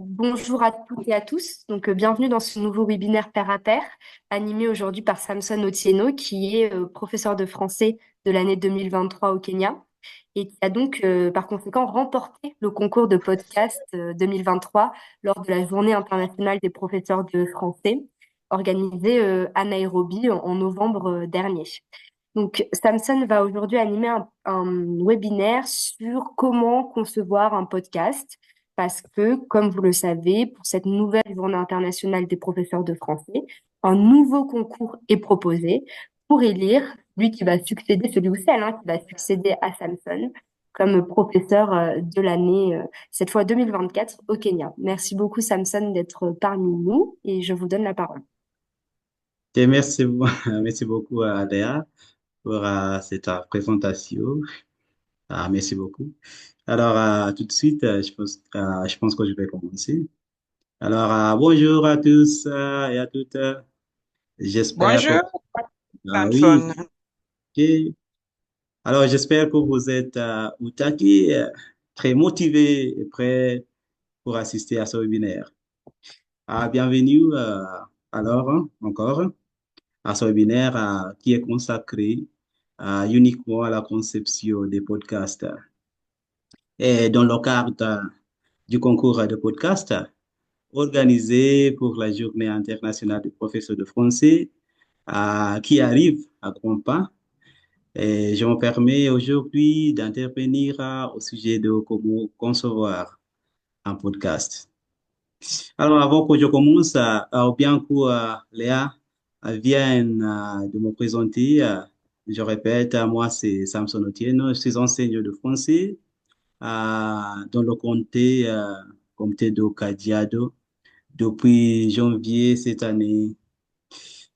Bonjour à toutes et à tous. Bienvenue dans ce nouveau webinaire pair à pair, animé aujourd'hui par Samson Otieno, qui est professeur de français de l'année 2023 au Kenya et qui a par conséquent, remporté le concours de podcast 2023 lors de la Journée internationale des professeurs de français, organisée à Nairobi en novembre dernier. Samson va aujourd'hui animer un webinaire sur comment concevoir un podcast, parce que, comme vous le savez, pour cette nouvelle Journée internationale des professeurs de français, un nouveau concours est proposé pour élire lui qui va succéder, celui ou celle qui va succéder à Samson comme professeur de l'année, cette fois 2024 au Kenya. Merci beaucoup, Samson, d'être parmi nous et je vous donne la parole. Et merci, merci beaucoup à Léa pour cette présentation. Merci beaucoup. Alors, tout de suite, je pense que je vais commencer. Alors, bonjour à tous et à toutes. J'espère que... Bonjour, Oui, Samson. ok. Alors, j'espère que vous êtes au taquet, très motivés et prêts pour assister à ce webinaire. Bienvenue, encore, à ce webinaire qui est consacré uniquement à la conception des podcasts. Et dans le cadre du concours de podcast organisé pour la Journée internationale des professeurs de français qui arrive à grands pas, et je me permets aujourd'hui d'intervenir au sujet de comment concevoir un podcast. Alors, avant que je commence, bien que Léa vienne de me présenter, je répète, moi, c'est Samson Otieno, je suis enseignant de français dans le comté de Kajiado depuis janvier cette année.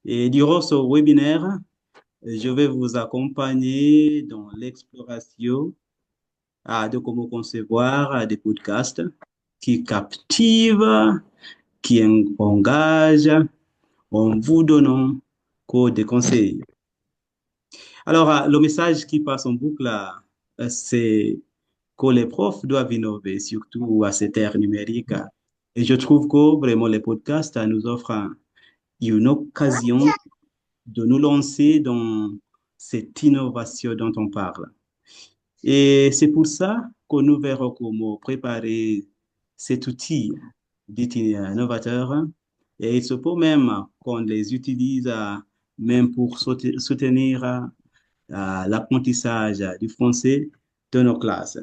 Et durant ce webinaire, je vais vous accompagner dans l'exploration de comment concevoir des podcasts qui captivent, qui engagent en vous donnant que des conseils. Alors, le message qui passe en boucle, c'est que les profs doivent innover, surtout à cette ère numérique. Et je trouve que vraiment les podcasts nous offrent une occasion de nous lancer dans cette innovation dont on parle. Et c'est pour ça que nous verrons comment préparer cet outil dit innovateur. Et il se peut même qu'on les utilise même pour soutenir l'apprentissage du français de nos classes.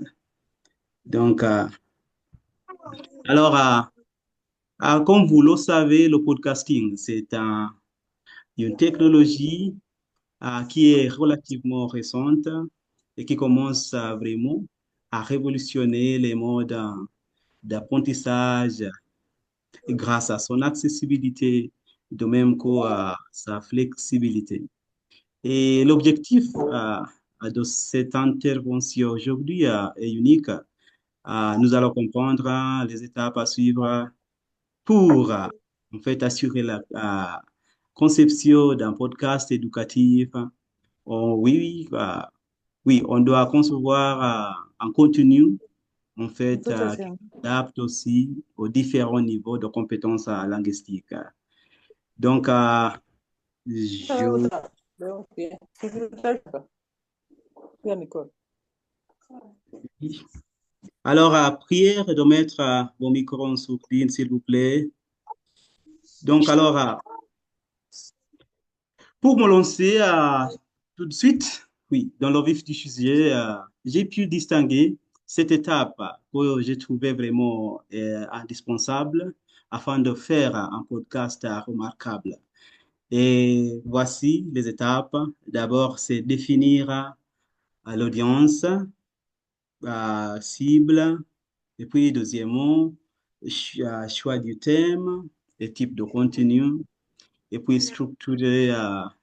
Donc, alors, comme vous le savez, le podcasting, c'est une technologie qui est relativement récente et qui commence vraiment à révolutionner les modes d'apprentissage grâce à son accessibilité, de même qu'à sa flexibilité. Et l'objectif de cette intervention aujourd'hui est unique. Nous allons comprendre les étapes à suivre pour en fait assurer la conception d'un podcast éducatif. Oui, oui, on doit concevoir un contenu en fait qui s'adapte aussi aux différents niveaux de compétences linguistiques. Donc, je... Alors, prière de mettre vos micros en sourdine, s'il vous plaît. Donc, alors, pour me lancer tout de suite, oui, dans le vif du sujet, j'ai pu distinguer cette étape que j'ai trouvée vraiment indispensable afin de faire un podcast remarquable. Et voici les étapes. D'abord, c'est définir l'audience cible. Et puis, deuxièmement, choix du thème et type de contenu. Et puis, structurer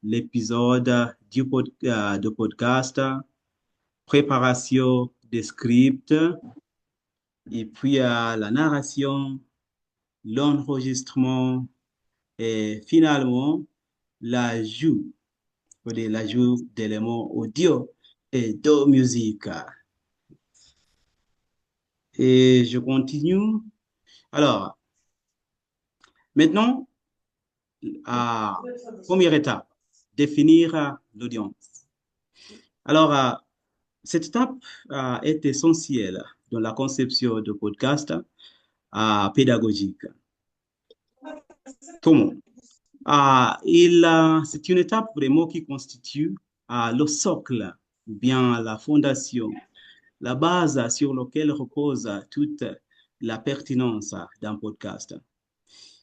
l'épisode de podcast, préparation des scripts, et puis la narration, l'enregistrement et finalement l'ajout, l'ajout d'éléments audio et de musique. Et je continue. Alors, maintenant, à première étape, définir l'audience. Alors, cette étape est essentielle dans la conception de podcasts pédagogiques. Comment? C'est une étape vraiment qui constitue le socle, ou bien la fondation, la base sur laquelle repose toute la pertinence d'un podcast.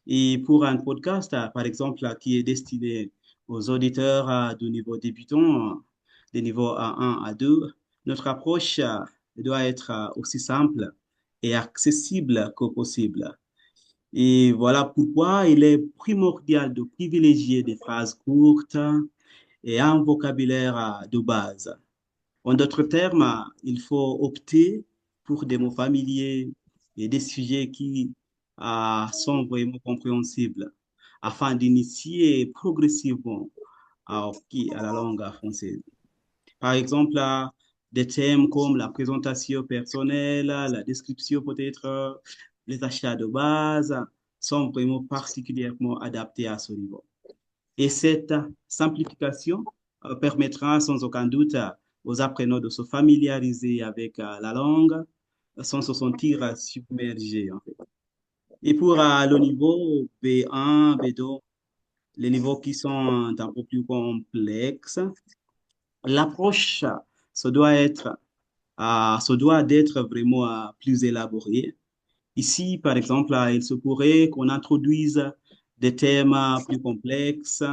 Et pour un podcast, par exemple, qui est destiné aux auditeurs de niveau débutant, de niveau A1 à 2, notre approche doit être aussi simple et accessible que possible. Et voilà pourquoi il est primordial de privilégier des phrases courtes et un vocabulaire de base. En d'autres termes, il faut opter pour des mots familiers et des sujets qui sont vraiment compréhensibles afin d'initier progressivement à la langue française. Par exemple, des thèmes comme la présentation personnelle, la description peut-être, les achats de base sont vraiment particulièrement adaptés à ce niveau. Et cette simplification permettra sans aucun doute aux apprenants de se familiariser avec la langue sans se sentir submergés, en fait. Et pour le niveau B1, B2, les niveaux qui sont un peu plus complexes, l'approche se doit d'être vraiment plus élaborée. Ici, par exemple, il se pourrait qu'on introduise des thèmes plus complexes,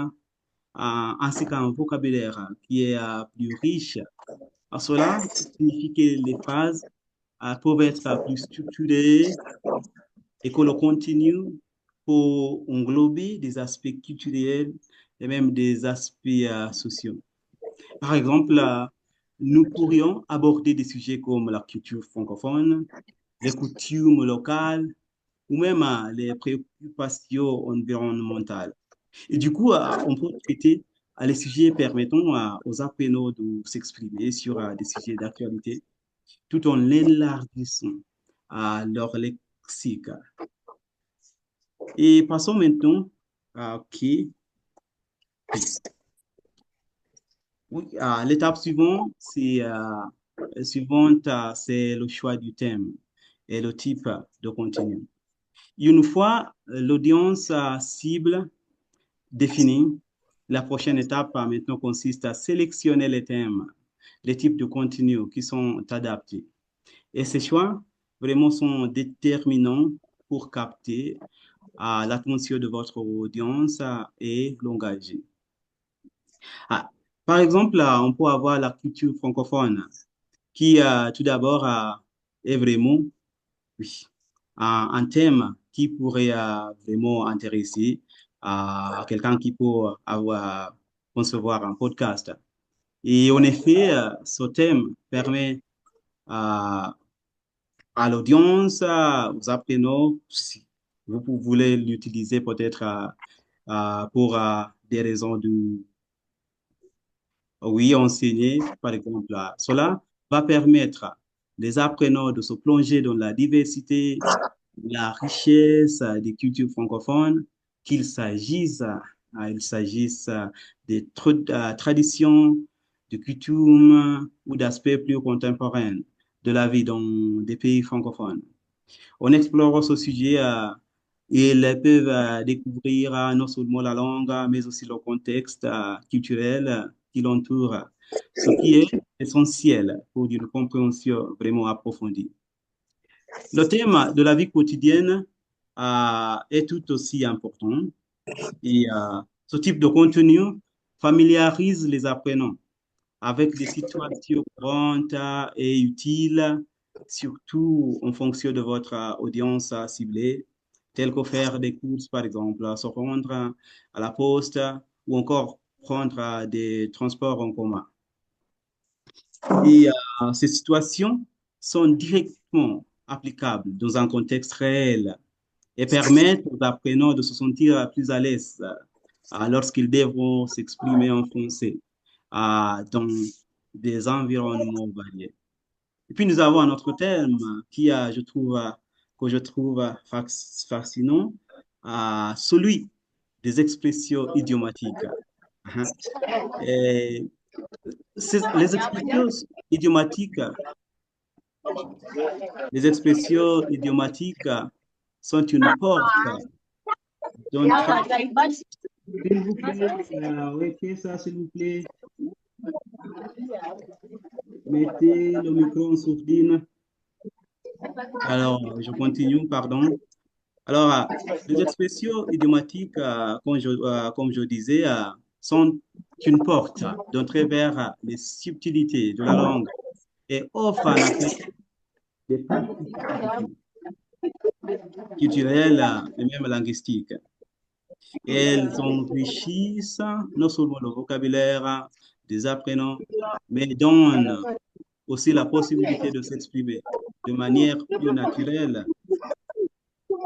ainsi qu'un vocabulaire qui est plus riche. Cela signifie que les phrases peuvent être plus structurées et que le contenu peut englober des aspects culturels et même des aspects sociaux. Par exemple, nous pourrions aborder des sujets comme la culture francophone, les coutumes locales ou même les préoccupations environnementales. Et du coup, on peut traiter les sujets permettant aux apprenants de s'exprimer sur des sujets d'actualité tout en élargissant leur lexique. Et passons maintenant ok, oui, l'étape suivante, c'est le choix du thème et le type de contenu. Une fois l'audience cible définie, la prochaine étape maintenant consiste à sélectionner les thèmes, les types de contenus qui sont adaptés. Et ces choix vraiment sont déterminants pour capter l'attention de votre audience et l'engager. Ah, par exemple, on peut avoir la culture francophone qui, tout d'abord, est vraiment oui, un thème qui pourrait vraiment intéresser quelqu'un qui peut avoir, concevoir un podcast. Et en effet, ce thème permet à, à l'audience, aux apprenants, si vous voulez l'utiliser peut-être pour des raisons de oui, enseigner, par exemple, cela va permettre les apprenants de se plonger dans la diversité, la richesse des cultures francophones, il s'agisse des traditions, de coutumes ou d'aspects plus contemporains de la vie dans des pays francophones. En explorant ce sujet, ils peuvent découvrir non seulement la langue, mais aussi le contexte culturel qui l'entoure, ce qui est essentiel pour une compréhension vraiment approfondie. Le thème de la vie quotidienne est tout aussi important et ce type de contenu familiarise les apprenants avec des situations courantes et utiles, surtout en fonction de votre audience ciblée, telles que faire des courses, par exemple, se rendre à la poste ou encore prendre des transports en commun. Et ces situations sont directement applicables dans un contexte réel et permettent aux apprenants de se sentir plus à l'aise lorsqu'ils devront s'exprimer en français dans des environnements variés. Et puis nous avons un autre terme qui, je trouve, que je trouve fascinant, celui des expressions idiomatiques. Hein. Et les expressions idiomatiques, sont une porte d'entrée. S'il vous plaît, mettez ça, s'il vous plaît. Mettez le micro en sourdine. Alors, je continue, pardon. Alors, les expressions idiomatiques, comme je disais, sont une porte d'entrée vers les subtilités de la langue et offrent un accès des pratiques culturelles et même linguistiques. Elles enrichissent non seulement le vocabulaire des apprenants, mais donnent aussi la possibilité de s'exprimer de manière plus naturelle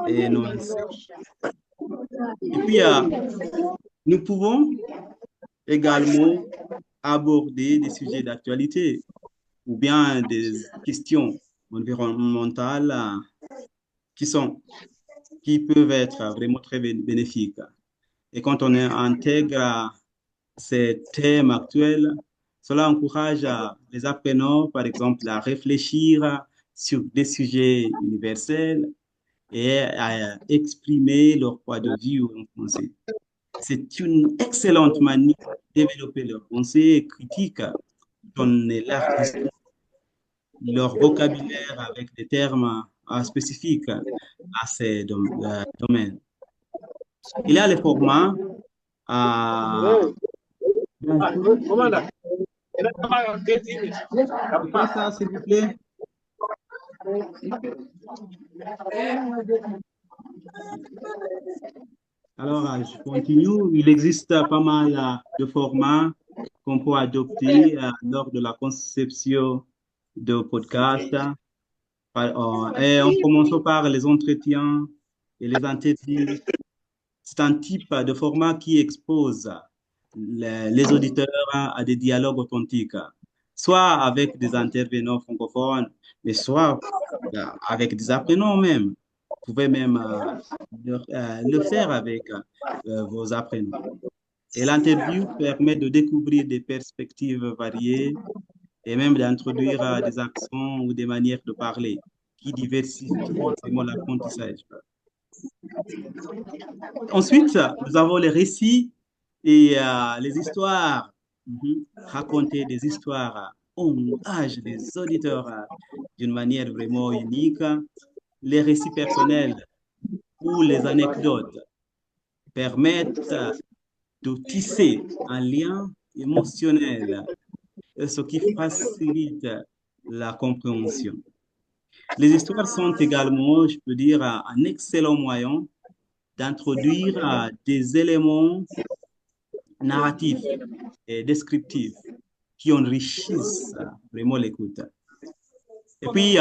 et nuancée. Et puis, nous pouvons également aborder des sujets d'actualité ou bien des questions environnementales qui peuvent être vraiment très bénéfiques. Et quand on intègre ces thèmes actuels, cela encourage les apprenants, par exemple, à réfléchir sur des sujets universels et à exprimer leur point de vue en français. C'est une excellente manière de développer leur pensée critique en élargissant leur vocabulaire avec des termes spécifiques à ces domaines. Il y a les formats. Bien sûr. C'est quoi ça, s'il vous plaît? Alors, je continue. Il existe pas mal de formats qu'on peut adopter lors de la conception de podcasts. Et en commençant par les entretiens et les interviews. C'est un type de format qui expose les auditeurs à des dialogues authentiques, soit avec des intervenants francophones, mais soit avec des apprenants même. Vous pouvez même le faire avec vos apprenants. Et l'interview permet de découvrir des perspectives variées et même d'introduire des accents ou des manières de parler qui diversifient vraiment l'apprentissage. Ensuite, nous avons les récits et les histoires. Raconter des histoires engage les auditeurs d'une manière vraiment unique. Les récits personnels ou les anecdotes permettent de tisser un lien émotionnel, ce qui facilite la compréhension. Les histoires sont également, je peux dire, un excellent moyen d'introduire des éléments narratifs et descriptifs qui enrichissent vraiment l'écoute. Et puis,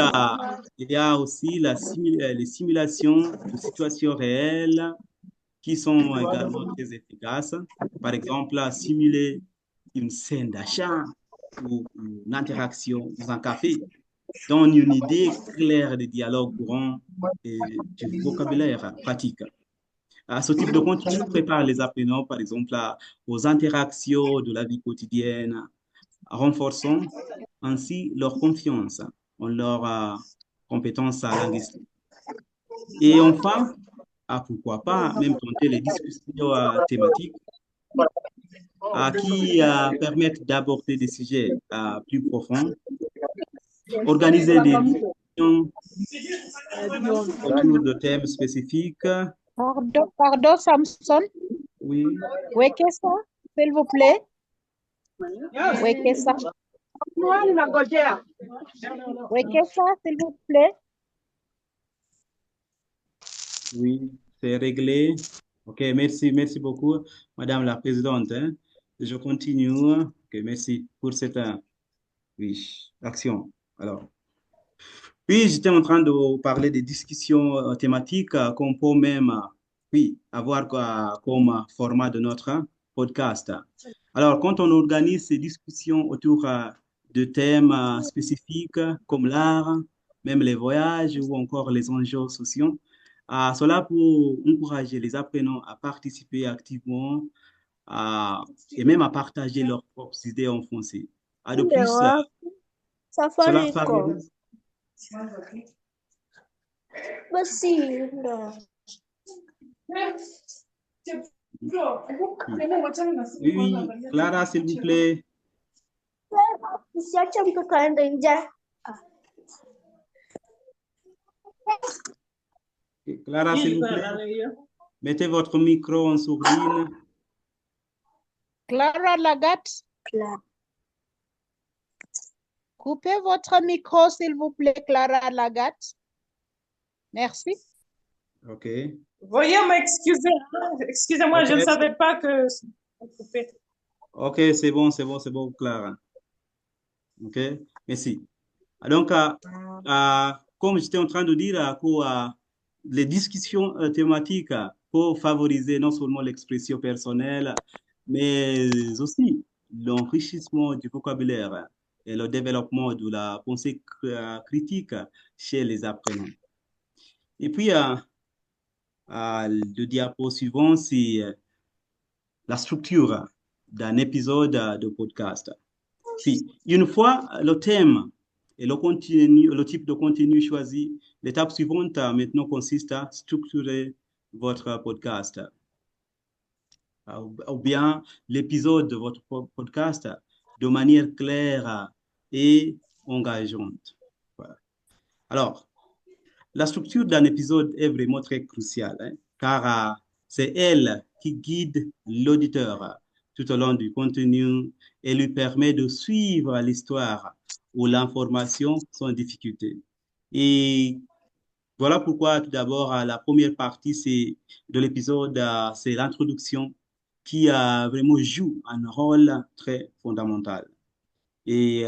il y a aussi les simulations de situations réelles qui sont également très efficaces. Par exemple, simuler une scène d'achat ou une interaction dans un café donne une idée claire des dialogues courants et du vocabulaire pratique. Ce type de contenu prépare les apprenants, par exemple, aux interactions de la vie quotidienne, renforçant ainsi leur confiance en leurs compétences linguistiques. Et enfin, pourquoi pas même tenter les discussions thématiques qui permettent d'aborder des sujets plus profonds, organiser des discussions autour de thèmes spécifiques. Pardon, pardon, Samson. Oui. Oui, qu'est-ce que ça, s'il vous plaît? Oui, qu'est-ce que ça? Oui, qu'est-ce que ça, s'il vous plaît? Oui, c'est réglé. OK, merci beaucoup, Madame la Présidente. Hein. Je continue. OK, merci pour cette oui, action. Alors, oui, j'étais en train de vous parler des discussions thématiques qu'on peut même oui, avoir comme format de notre podcast. Alors, quand on organise ces discussions autour de thèmes spécifiques comme l'art, même les voyages ou encore les enjeux sociaux. Cela pour encourager les apprenants à participer activement et même à partager leurs propres idées en français. De plus, cela Safari call. favorise. But see, Oui, Clara, s'il vous plaît. siacha mtoto aende nje. Clara, s'il vous plaît. Mettez votre micro en sourdine. Clara Lagat. Coupez votre micro, s'il vous plaît, Clara Lagat. Merci. OK. Veuillez m'excuser. Excusez-moi, Ok. je ne savais pas que... OK, c'est bon, Clara. OK, merci. Donc, comme j'étais en train de dire, les discussions thématiques pour favoriser non seulement l'expression personnelle, mais aussi l'enrichissement du vocabulaire et le développement de la pensée critique chez les apprenants. Et puis, le diapo suivant, c'est la structure d'un épisode de podcast. Puis, une fois le thème et le type de contenu choisi, l'étape suivante maintenant consiste à structurer votre podcast ou bien l'épisode de votre podcast de manière claire et engageante. Voilà. Alors, la structure d'un épisode est vraiment très cruciale, hein, car c'est elle qui guide l'auditeur tout au long du contenu et lui permet de suivre l'histoire ou l'information sans difficulté. Et voilà pourquoi, tout d'abord, la première partie de l'épisode, c'est l'introduction qui vraiment joue un rôle très fondamental. Et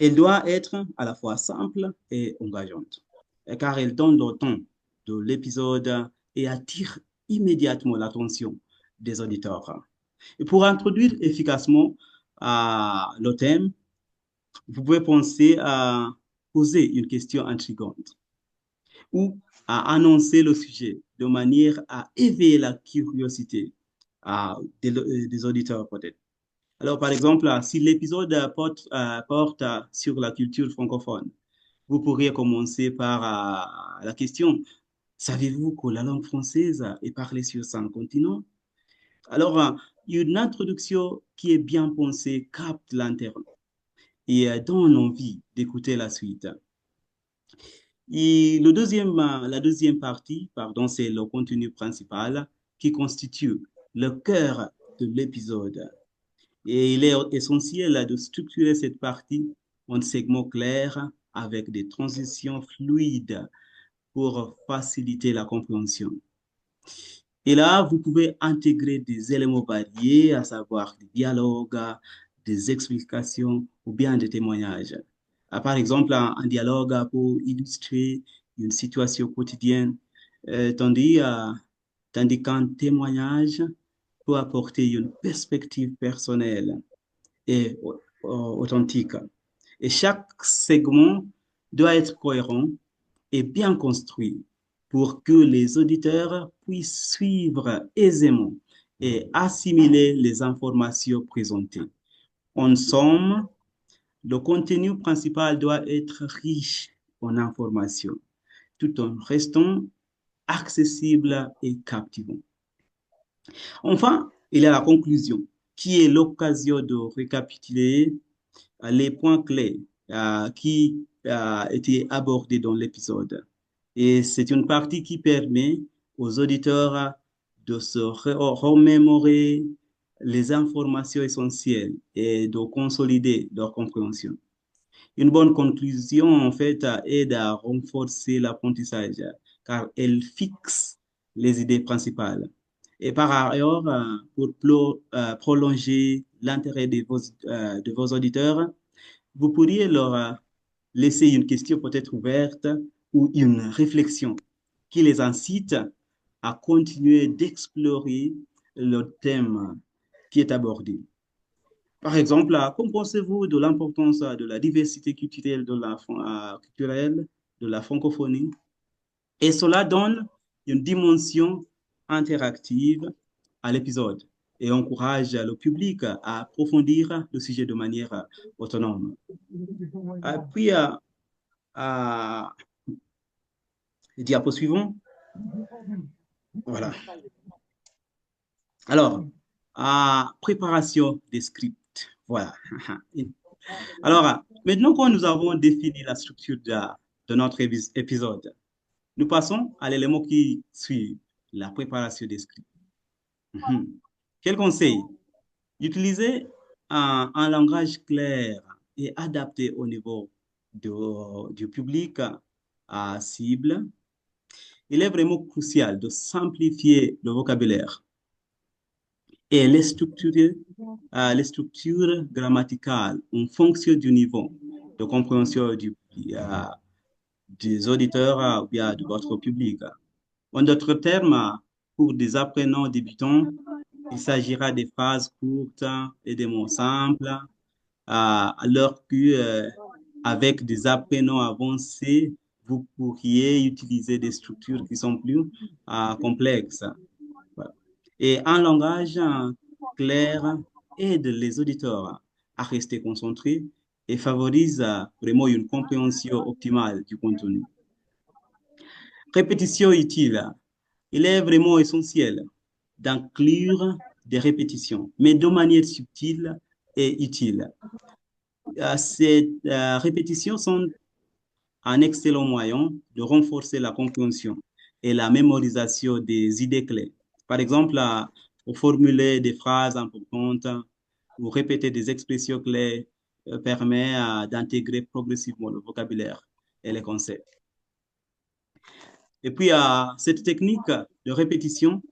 elle doit être à la fois simple et engageante, car elle donne le ton de l'épisode et attire immédiatement l'attention des auditeurs. Et pour introduire efficacement le thème, vous pouvez penser à poser une question intrigante ou à annoncer le sujet de manière à éveiller la curiosité des auditeurs peut-être. Alors, par exemple, si l'épisode porte sur la culture francophone, vous pourriez commencer par la question, savez-vous que la langue française est parlée sur 5 continents? Alors, une introduction qui est bien pensée capte l'intérêt et donne envie d'écouter la suite. Et la deuxième partie, pardon, c'est le contenu principal qui constitue le cœur de l'épisode. Et il est essentiel de structurer cette partie en segments clairs avec des transitions fluides pour faciliter la compréhension. Et là, vous pouvez intégrer des éléments variés, à savoir des dialogues, des explications ou bien des témoignages. Par exemple, un dialogue pour illustrer une situation quotidienne, tandis qu'un témoignage peut apporter une perspective personnelle et authentique. Et chaque segment doit être cohérent et bien construit pour que les auditeurs puissent suivre aisément et assimiler les informations présentées. En somme, le contenu principal doit être riche en informations, tout en restant accessible et captivant. Enfin, il y a la conclusion, qui est l'occasion de récapituler les points clés qui étaient abordés dans l'épisode. Et c'est une partie qui permet aux auditeurs de se remémorer les informations essentielles et de consolider leur compréhension. Une bonne conclusion, en fait, aide à renforcer l'apprentissage car elle fixe les idées principales. Et par ailleurs, pour prolonger l'intérêt de vos auditeurs, vous pourriez leur laisser une question peut-être ouverte ou une réflexion qui les incite à continuer d'explorer le thème qui est abordé. Par exemple, qu'en pensez-vous de l'importance de la diversité culturelle de la francophonie et cela donne une dimension interactive à l'épisode et encourage le public à approfondir le sujet de manière autonome. Puis, diapo suivant. Voilà. Alors, préparation des scripts. Voilà. Alors, maintenant que nous avons défini la structure de notre épisode, nous passons à l'élément qui suit, la préparation des scripts. Quel conseil? Utiliser un langage clair et adapté au niveau du public cible. Il est vraiment crucial de simplifier le vocabulaire et les structures grammaticales en fonction du niveau de compréhension des auditeurs ou bien de votre public. En d'autres termes, pour des apprenants débutants, il s'agira des phrases courtes et des mots simples, alors que avec des apprenants avancés, vous pourriez utiliser des structures qui sont plus complexes. Voilà. Et un langage clair aide les auditeurs à rester concentrés et favorise vraiment une compréhension optimale du contenu. Répétition utile. Il est vraiment essentiel d'inclure des répétitions, mais de manière subtile et utile. Ces répétitions sont un excellent moyen de renforcer la compréhension et la mémorisation des idées clés. Par exemple, formuler des phrases importantes ou répéter des expressions clés permet d'intégrer progressivement le vocabulaire et les concepts. Et puis, cette technique de répétition,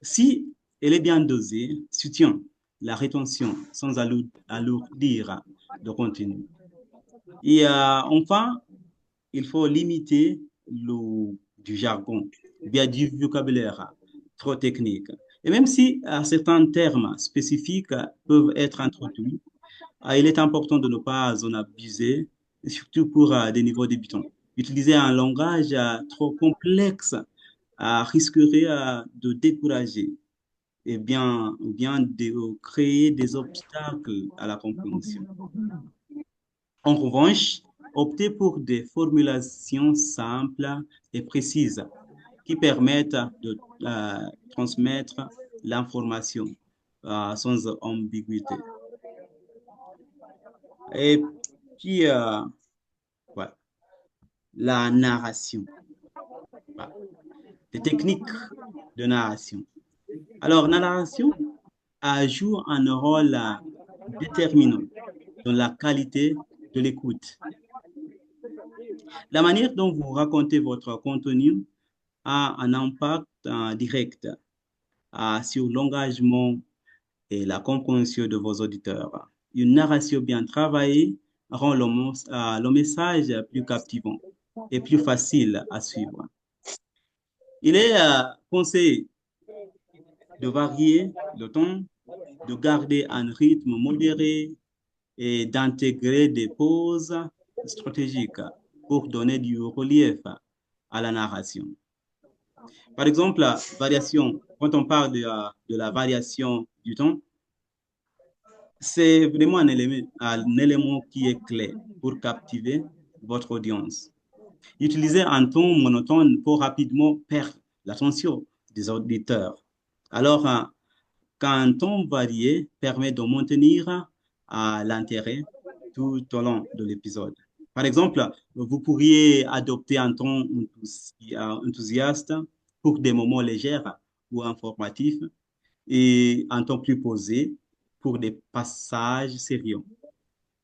si elle est bien dosée, soutient la rétention sans alourdir le contenu. Et enfin, il faut limiter du jargon, bien du vocabulaire trop technique. Et même si certains termes spécifiques peuvent être introduits, il est important de ne pas en abuser, surtout pour des niveaux débutants. Utiliser un langage trop complexe risquerait de décourager et bien de créer des obstacles à la compréhension. En revanche, optez pour des formulations simples et précises qui permettent de transmettre l'information sans ambiguïté. Et puis, voilà, la narration, voilà, les techniques de narration. Alors, la narration joue un rôle déterminant dans la qualité de l'écoute. La manière dont vous racontez votre contenu a un impact direct sur l'engagement et la compréhension de vos auditeurs. Une narration bien travaillée rend le message plus captivant et plus facile à suivre. Il est conseillé de varier le ton, de garder un rythme modéré et d'intégrer des pauses stratégiques pour donner du relief à la narration. Par exemple, quand on parle de la variation du ton, c'est vraiment un élément qui est clé pour captiver votre audience. Utiliser un ton monotone peut rapidement perdre l'attention des auditeurs. Alors, qu'un ton varié permet de maintenir l'intérêt tout au long de l'épisode. Par exemple, vous pourriez adopter un ton enthousiaste pour des moments légers ou informatifs et un ton plus posé pour des passages sérieux.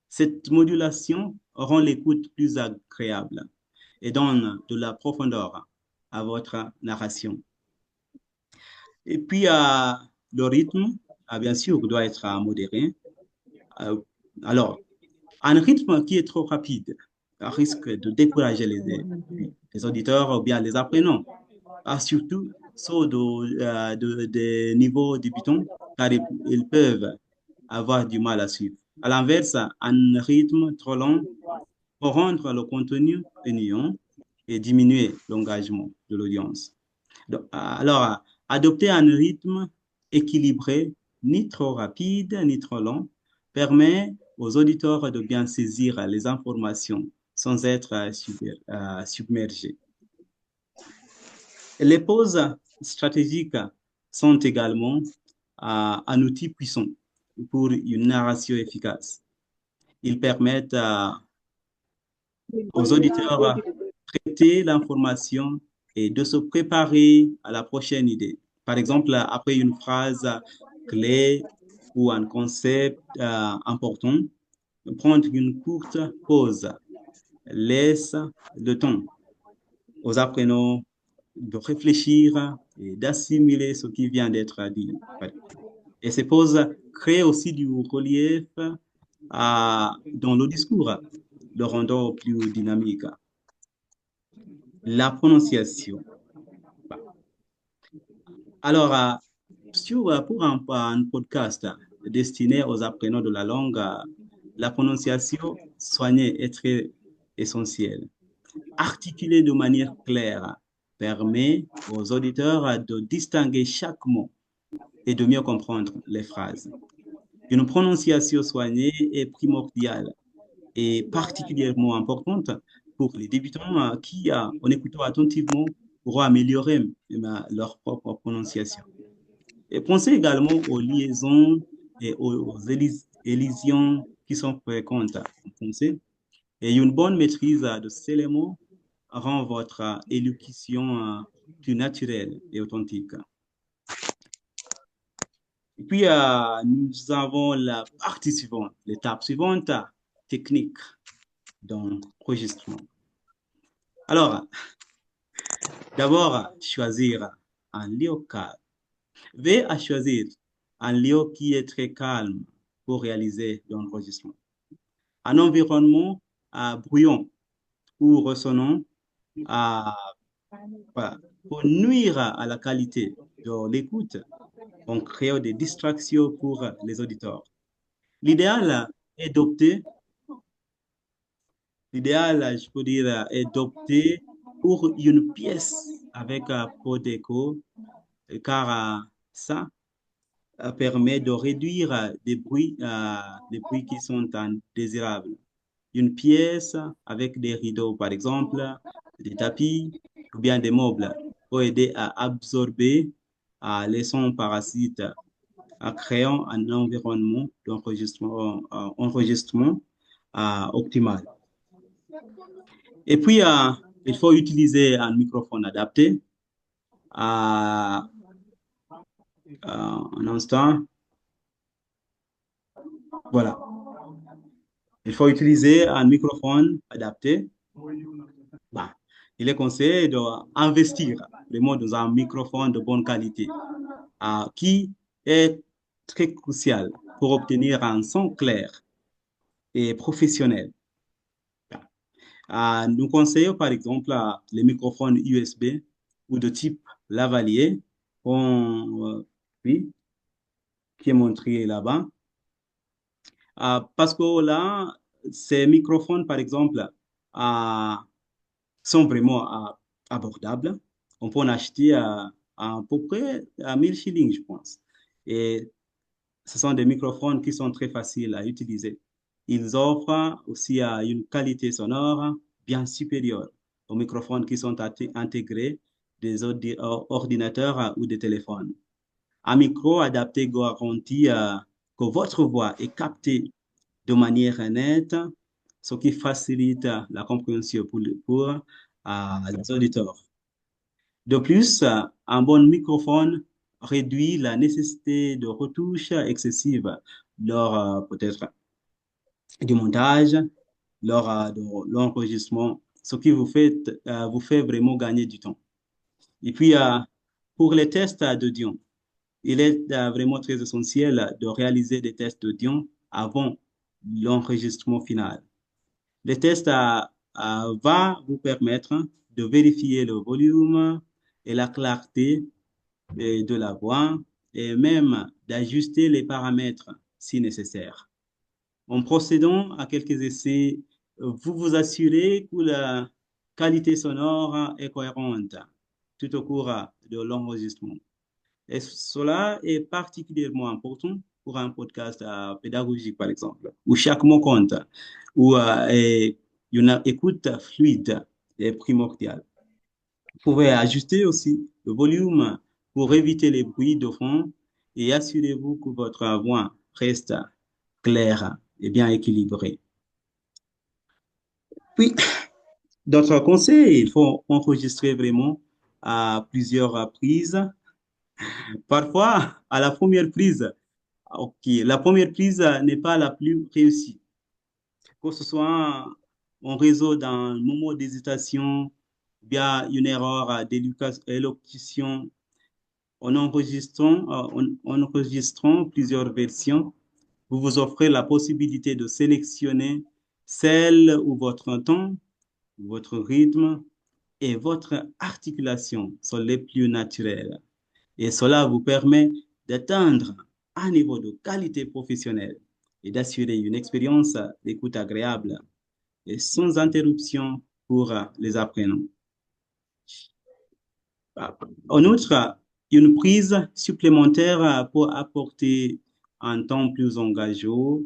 Cette modulation rend l'écoute plus agréable et donne de la profondeur à votre narration. Et puis, le rythme, bien sûr, doit être modéré. Alors, un rythme qui est trop rapide risque de décourager les auditeurs ou bien les apprenants, surtout ceux de niveaux débutants, car ils peuvent avoir du mal à suivre. À l'inverse, un rythme trop lent pour rendre le contenu ennuyant et diminuer l'engagement de l'audience. Alors, adopter un rythme équilibré, ni trop rapide, ni trop lent, permet aux auditeurs de bien saisir les informations sans être submergés. Les pauses stratégiques sont également un outil puissant pour une narration efficace. Ils permettent aux auditeurs de traiter l'information et de se préparer à la prochaine idée. Par exemple, après une phrase clé ou un concept important, prendre une courte pause laisse le temps aux apprenants de réfléchir et d'assimiler ce qui vient d'être dit. Et ces pauses créent aussi du relief dans le discours, le rendant plus dynamique. La prononciation. Alors, pour un podcast destiné aux apprenants de la langue, la prononciation soignée est très essentielle. Articuler de manière claire permet aux auditeurs de distinguer chaque mot et de mieux comprendre les phrases. Une prononciation soignée est primordiale et particulièrement importante pour les débutants qui, en écoutant attentivement, pourront améliorer leur propre prononciation. Et pensez également aux liaisons et aux élisions qui sont fréquentes en français. Et une bonne maîtrise de ces éléments rend votre élocution plus naturelle et authentique. Et puis, nous avons la partie suivante, l'étape suivante, technique d'enregistrement. Alors, d'abord, choisir un lieu calme. Veillez à choisir un lieu qui est très calme pour réaliser l'enregistrement. Un environnement bruyant ou ressonnant pour nuire à la qualité de l'écoute, on crée des distractions pour les auditeurs. L'idéal est d'opter, je peux dire, est d'opter pour une pièce avec peu d'écho, car ça permet de réduire des bruits qui sont indésirables. Une pièce avec des rideaux, par exemple, des tapis ou bien des meubles peut aider à absorber les sons parasites en créant un environnement d'enregistrement optimal. Et puis, il faut utiliser un microphone adapté. Un instant. Voilà. Il faut utiliser un microphone adapté. Bah, il est conseillé d'investir vraiment dans un microphone de bonne qualité qui est très crucial pour obtenir un son clair et professionnel. Nous conseillons par exemple les microphones USB ou de type lavalier, oui, qui est montré là-bas. Parce que là, ces microphones, par exemple, sont vraiment abordables. On peut en acheter à peu près à 1000 shillings, je pense. Et ce sont des microphones qui sont très faciles à utiliser. Ils offrent aussi une qualité sonore bien supérieure aux microphones qui sont intégrés des ordinateurs ou des téléphones. Un micro adapté garantit que votre voix est captée de manière nette, ce qui facilite la compréhension pour les auditeurs. De plus, un bon microphone réduit la nécessité de retouches excessives lors peut-être du montage, lors de l'enregistrement, ce qui vous fait vraiment gagner du temps. Et puis, pour les tests d'audio, il est vraiment très essentiel de réaliser des tests d'audio avant l'enregistrement final. Les tests va vous permettre de vérifier le volume et la clarté de la voix et même d'ajuster les paramètres si nécessaire. En procédant à quelques essais vous vous assurez que la qualité sonore est cohérente tout au cours de l'enregistrement. Et cela est particulièrement important pour un podcast pédagogique, par exemple, où chaque mot compte, où une écoute fluide est primordiale. Vous pouvez ajuster aussi le volume pour éviter les bruits de fond et assurez-vous que votre voix reste claire et bien équilibrée. Puis, d'autres conseils, il faut enregistrer vraiment à plusieurs reprises. Parfois, à la première prise, ok, la première prise n'est pas la plus réussie. Que ce soit en réseau d'un moment d'hésitation, via une erreur d'élocution, en enregistrant plusieurs versions, vous vous offrez la possibilité de sélectionner celle où votre ton, votre rythme et votre articulation sont les plus naturels. Et cela vous permet d'atteindre un niveau de qualité professionnelle et d'assurer une expérience d'écoute agréable et sans interruption pour les apprenants. En outre, une prise supplémentaire pour apporter un ton plus engageant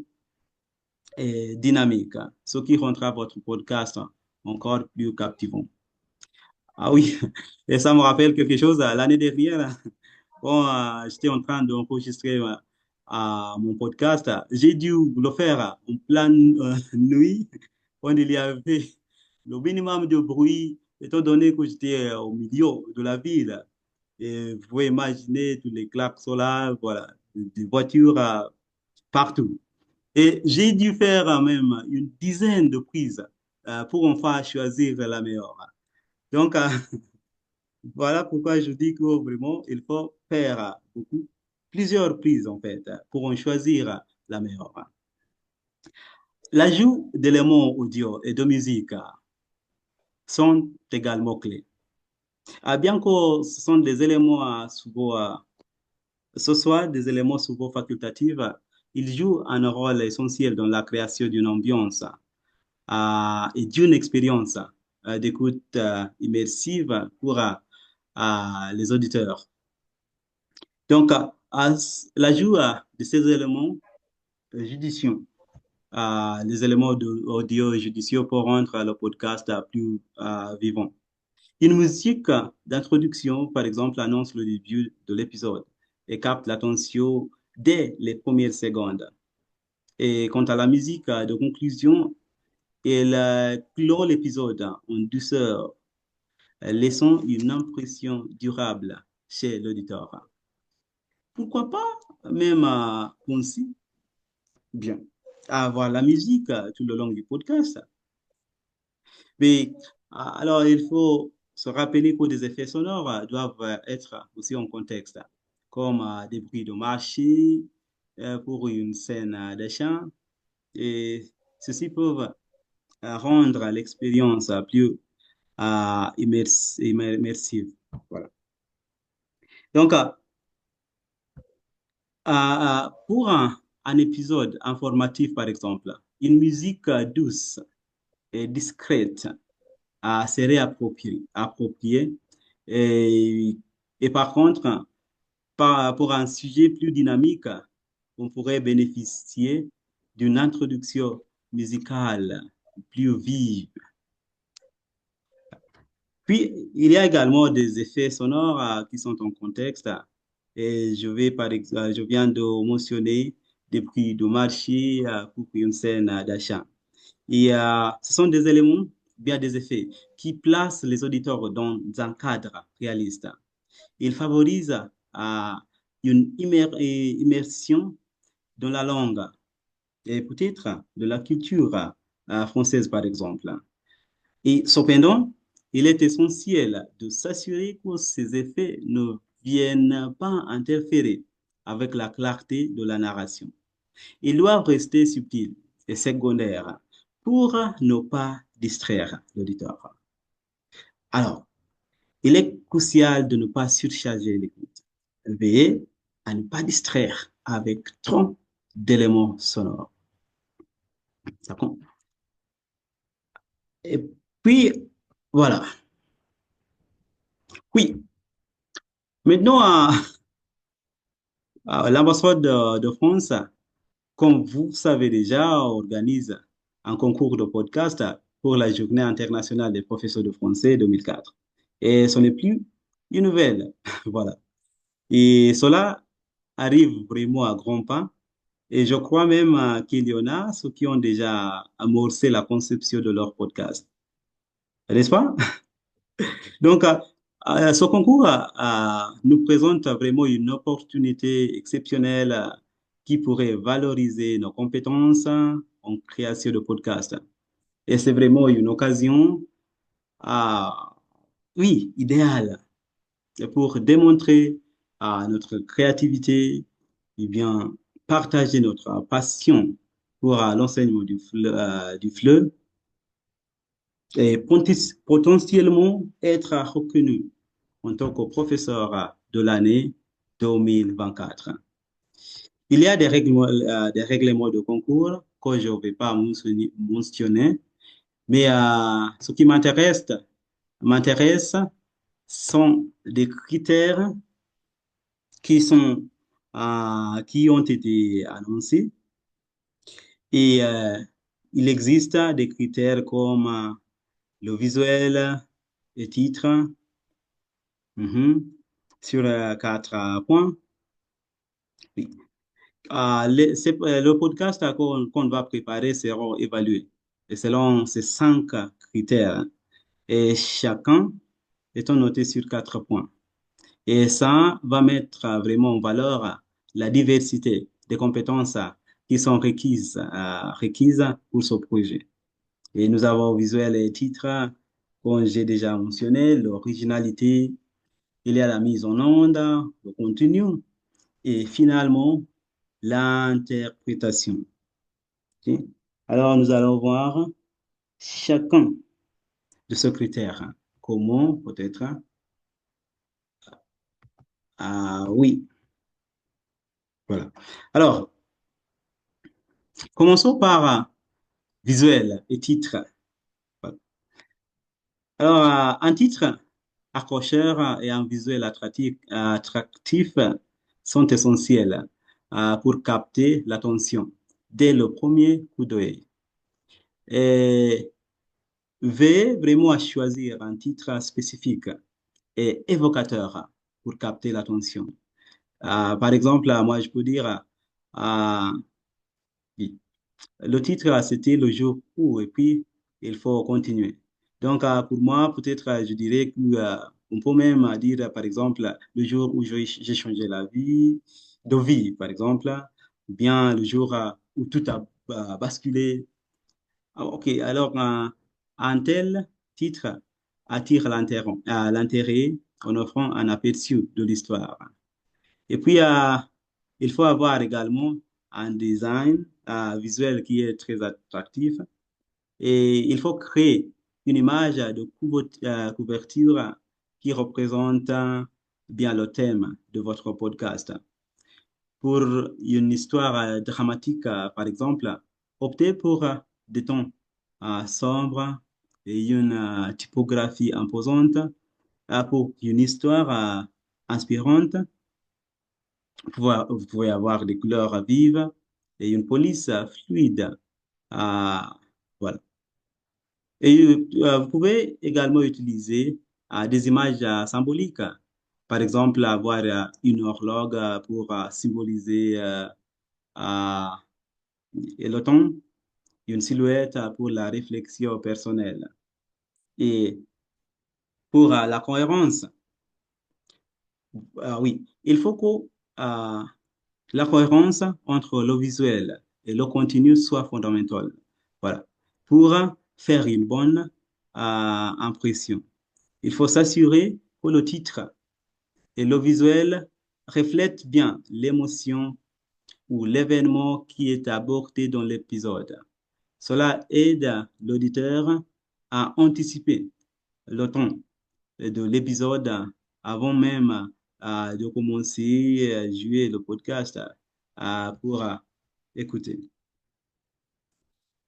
et dynamique, ce qui rendra votre podcast encore plus captivant. Ah oui, et ça me rappelle quelque chose. L'année dernière, quand j'étais en train d'enregistrer mon podcast, j'ai dû le faire en pleine nuit, quand il y avait le minimum de bruit, étant donné que j'étais au milieu de la ville. Et vous pouvez imaginer tous les klaxons là, voilà, des voitures partout. Et j'ai dû faire même une dizaine de prises pour enfin choisir la meilleure. Donc, voilà pourquoi je dis que vraiment, il faut faire beaucoup, plusieurs prises en fait, pour en choisir la meilleure. L'ajout d'éléments audio et de musique sont également clés. Bien que ce sont des éléments souvent, ce soit des éléments souvent facultatifs, ils jouent un rôle essentiel dans la création d'une ambiance et d'une expérience d'écoute immersive pour les auditeurs. Donc, l'ajout de ces éléments judicieux, les éléments audio judicieux pour rendre le podcast plus vivant. Une musique d'introduction, par exemple, annonce le début de l'épisode et capte l'attention dès les premières secondes. Et quant à la musique de conclusion, elle clôt l'épisode en douceur, laissant une impression durable chez l'auditeur. Pourquoi pas même aussi bien avoir la musique tout le long du podcast. Mais alors, il faut se rappeler que des effets sonores doivent être aussi en contexte, comme des bruits de marché pour une scène d'achat. Et ceci peuvent rendre l'expérience plus immersive. Voilà. Donc, pour un épisode informatif, par exemple, une musique douce et discrète serait appropriée. Et, et par contre, pour un sujet plus dynamique, on pourrait bénéficier d'une introduction musicale plus vive. Puis, il y a également des effets sonores qui sont en contexte. Et je viens de mentionner des prix de marché pour une scène d'achat. Et ce sont des éléments, bien des effets, qui placent les auditeurs dans un cadre réaliste. Ils favorisent une immersion dans la langue et peut-être de la culture française, par exemple. Et cependant, il est essentiel de s'assurer que ces effets ne viennent pas interférer avec la clarté de la narration. Ils doivent rester subtils et secondaires pour ne pas distraire l'auditeur. Alors, il est crucial de ne pas surcharger l'écoute. Veillez à ne pas distraire avec trop d'éléments sonores. Ça compte. Et puis, voilà. Oui. Maintenant, l'ambassade de France, comme vous savez déjà, organise un concours de podcast pour la Journée internationale des professeurs de français 2004. Et ce n'est plus une nouvelle. Voilà. Et cela arrive vraiment à grands pas. Et je crois même qu'il y en a ceux qui ont déjà amorcé la conception de leur podcast. N'est-ce pas? Donc, ce concours nous présente vraiment une opportunité exceptionnelle qui pourrait valoriser nos compétences en création de podcasts. Et c'est vraiment une occasion, euh, oui, idéale pour démontrer notre créativité et bien partager notre passion pour l'enseignement du FLE et potentiellement être reconnu en tant que professeur de l'année 2024. Il y a des règlements de concours que je ne vais pas mentionner, mais ce qui m'intéresse sont des critères qui ont été annoncés et il existe des critères comme le visuel, les titres, mhm, sur 4 points. Oui. Le podcast qu'on va préparer seront évalués et selon ces 5 critères et chacun étant noté sur 4 points. Et ça va mettre vraiment en valeur la diversité des compétences qui sont requises pour ce projet. Et nous avons visuel et titre, comme j'ai déjà mentionné, l'originalité, il y a la mise en onde, le contenu et finalement l'interprétation. Ok. Alors, nous allons voir chacun de ces critères. Comment peut-être? Oui, voilà. Alors, commençons par visuel et titre. Voilà. Alors, un titre accrocheur et un visuel attractif sont essentiels pour capter l'attention dès le premier coup d'œil. Et veillez vraiment à choisir un titre spécifique et évocateur pour capter l'attention. Par exemple, moi, je peux dire, euh, oui, le titre, c'était le jour où, et puis il faut continuer. Donc, pour moi, peut-être, je dirais on peut même dire, par exemple, le jour où j'ai changé la vie, de vie, par exemple, ou bien le jour où tout a basculé. Ok, alors, un tel titre attire l'intérêt en offrant un aperçu de l'histoire. Et puis, il faut avoir également un design visuel qui est très attractif. Et il faut créer une image de couverture qui représente bien le thème de votre podcast. Pour une histoire dramatique, par exemple, optez pour des tons sombres et une typographie imposante. Pour une histoire inspirante, vous pouvez avoir des couleurs vives et une police fluide. Ah, voilà. Et vous pouvez également utiliser des images symboliques. Par exemple, avoir une horloge pour symboliser euh, le temps, une silhouette pour la réflexion personnelle. Et pour la cohérence, oui, il faut que la cohérence entre le visuel et le contenu soit fondamentale. Voilà. Pour faire une bonne impression, il faut s'assurer que le titre et le visuel reflètent bien l'émotion ou l'événement qui est abordé dans l'épisode. Cela aide l'auditeur à anticiper le ton de l'épisode avant même de commencer à jouer le podcast pour écouter.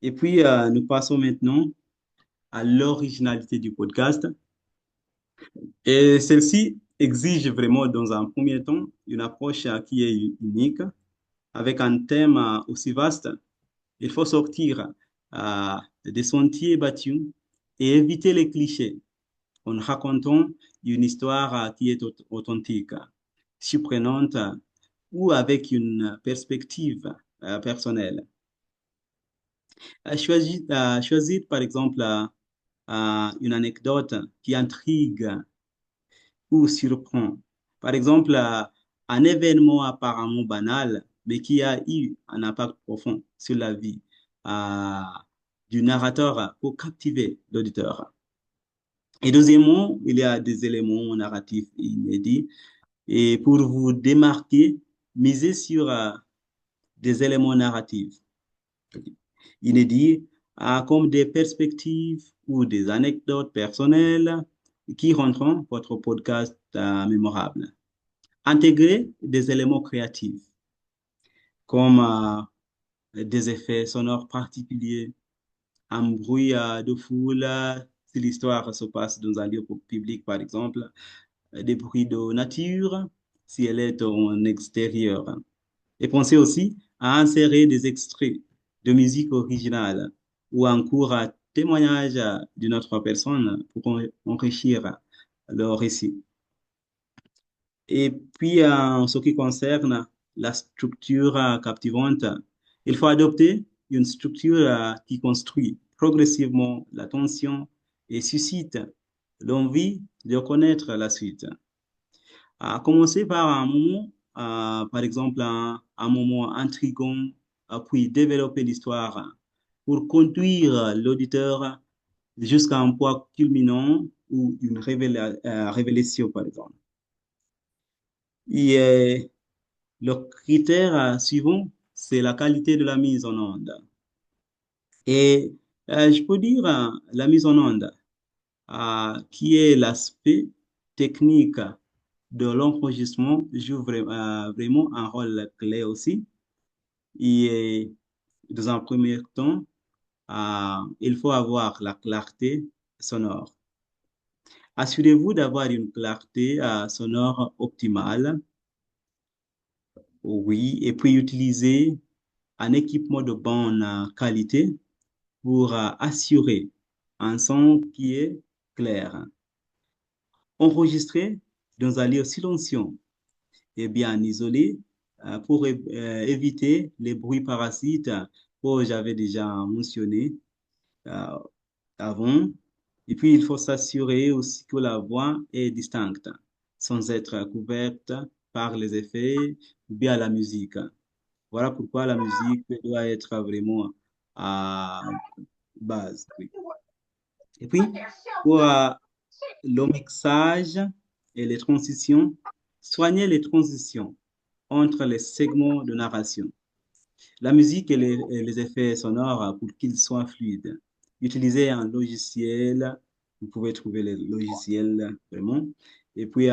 Et puis, nous passons maintenant à l'originalité du podcast. Et celle-ci exige vraiment, dans un premier temps, une approche qui est unique, avec un thème aussi vaste. Il faut sortir des sentiers battus et éviter les clichés en racontant une histoire qui est authentique, surprenante ou avec une perspective personnelle. Choisir, par exemple, une anecdote qui intrigue ou surprend. Par exemple, un événement apparemment banal, mais qui a eu un impact profond sur la vie euh, du narrateur pour captiver l'auditeur. Et deuxièmement, il y a des éléments narratifs inédits. Et pour vous démarquer, misez sur des éléments narratifs inédits, comme des perspectives ou des anecdotes personnelles qui rendront votre podcast mémorable. Intégrer des éléments créatifs comme des effets sonores particuliers, un bruit de foule, si l'histoire se passe dans un lieu public, par exemple, des bruits de nature, si elle est en extérieur. Et pensez aussi à insérer des extraits de musique originale ou un court témoignage d'une autre personne pour enrichir le récit. Et puis, en ce qui concerne la structure captivante, il faut adopter une structure qui construit progressivement l'attention et suscite l'envie de connaître la suite. À commencer par un moment, par exemple, un moment intriguant, puis développer l'histoire pour conduire l'auditeur jusqu'à un point culminant ou une révélation, par exemple. Et le critère suivant, c'est la qualité de la mise en onde. Et je peux dire la mise en onde, qui est l'aspect technique de l'enregistrement, joue vraiment un rôle clé aussi. Et dans un premier temps, il faut avoir la clarté sonore. Assurez-vous d'avoir une clarté sonore optimale. Oui, et puis utiliser un équipement de bonne qualité pour assurer un son qui est clair. Enregistrer dans un lieu silencieux et bien isolé pour éviter les bruits parasites que j'avais déjà mentionné euh, avant. Et puis, il faut s'assurer aussi que la voix est distincte, sans être couverte par les effets ou bien la musique. Voilà pourquoi la musique doit être vraiment à base. Oui. Et puis, pour le mixage et les transitions, soignez les transitions entre les segments de narration. La musique et les effets sonores pour qu'ils soient fluides. Utilisez un logiciel, vous pouvez trouver les logiciels vraiment. Et puis,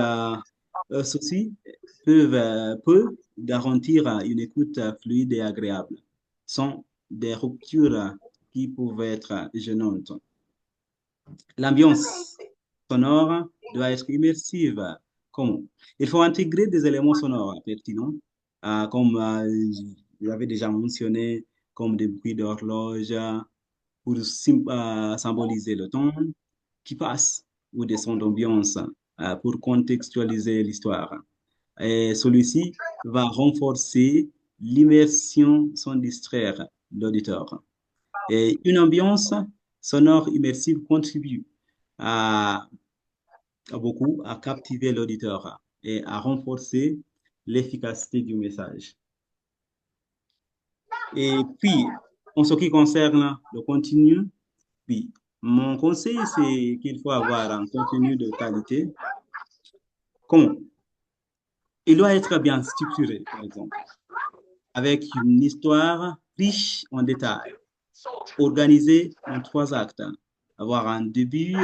ceci peut garantir une écoute fluide et agréable, sans des ruptures qui peuvent être gênantes. L'ambiance sonore doit être immersive. Comment? Il faut intégrer des éléments sonores pertinents, comme j'avais déjà mentionné, comme des bruits d'horloge pour symboliser le temps qui passe, ou des sons d'ambiance pour contextualiser l'histoire. Et celui-ci va renforcer l'immersion sans distraire l'auditeur. Et une ambiance sonore immersive contribue à, beaucoup à captiver l'auditeur et à renforcer l'efficacité du message. Et puis, en ce qui concerne le contenu, puis, mon conseil, c'est qu'il faut avoir un contenu de qualité. Comment? Il doit être bien structuré, par exemple, avec une histoire riche en détails, organisée en 3 actes, avoir un début,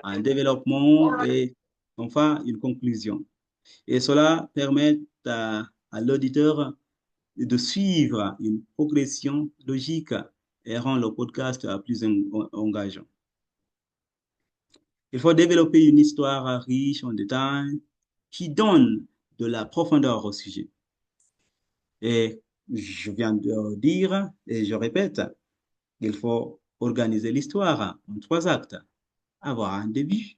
un développement et enfin une conclusion. Et cela permet à l'auditeur de suivre une progression logique et rend le podcast plus engageant. Il faut développer une histoire riche en détails qui donne de la profondeur au sujet. Et je viens de dire, et je répète, il faut organiser l'histoire en trois actes. Avoir un début,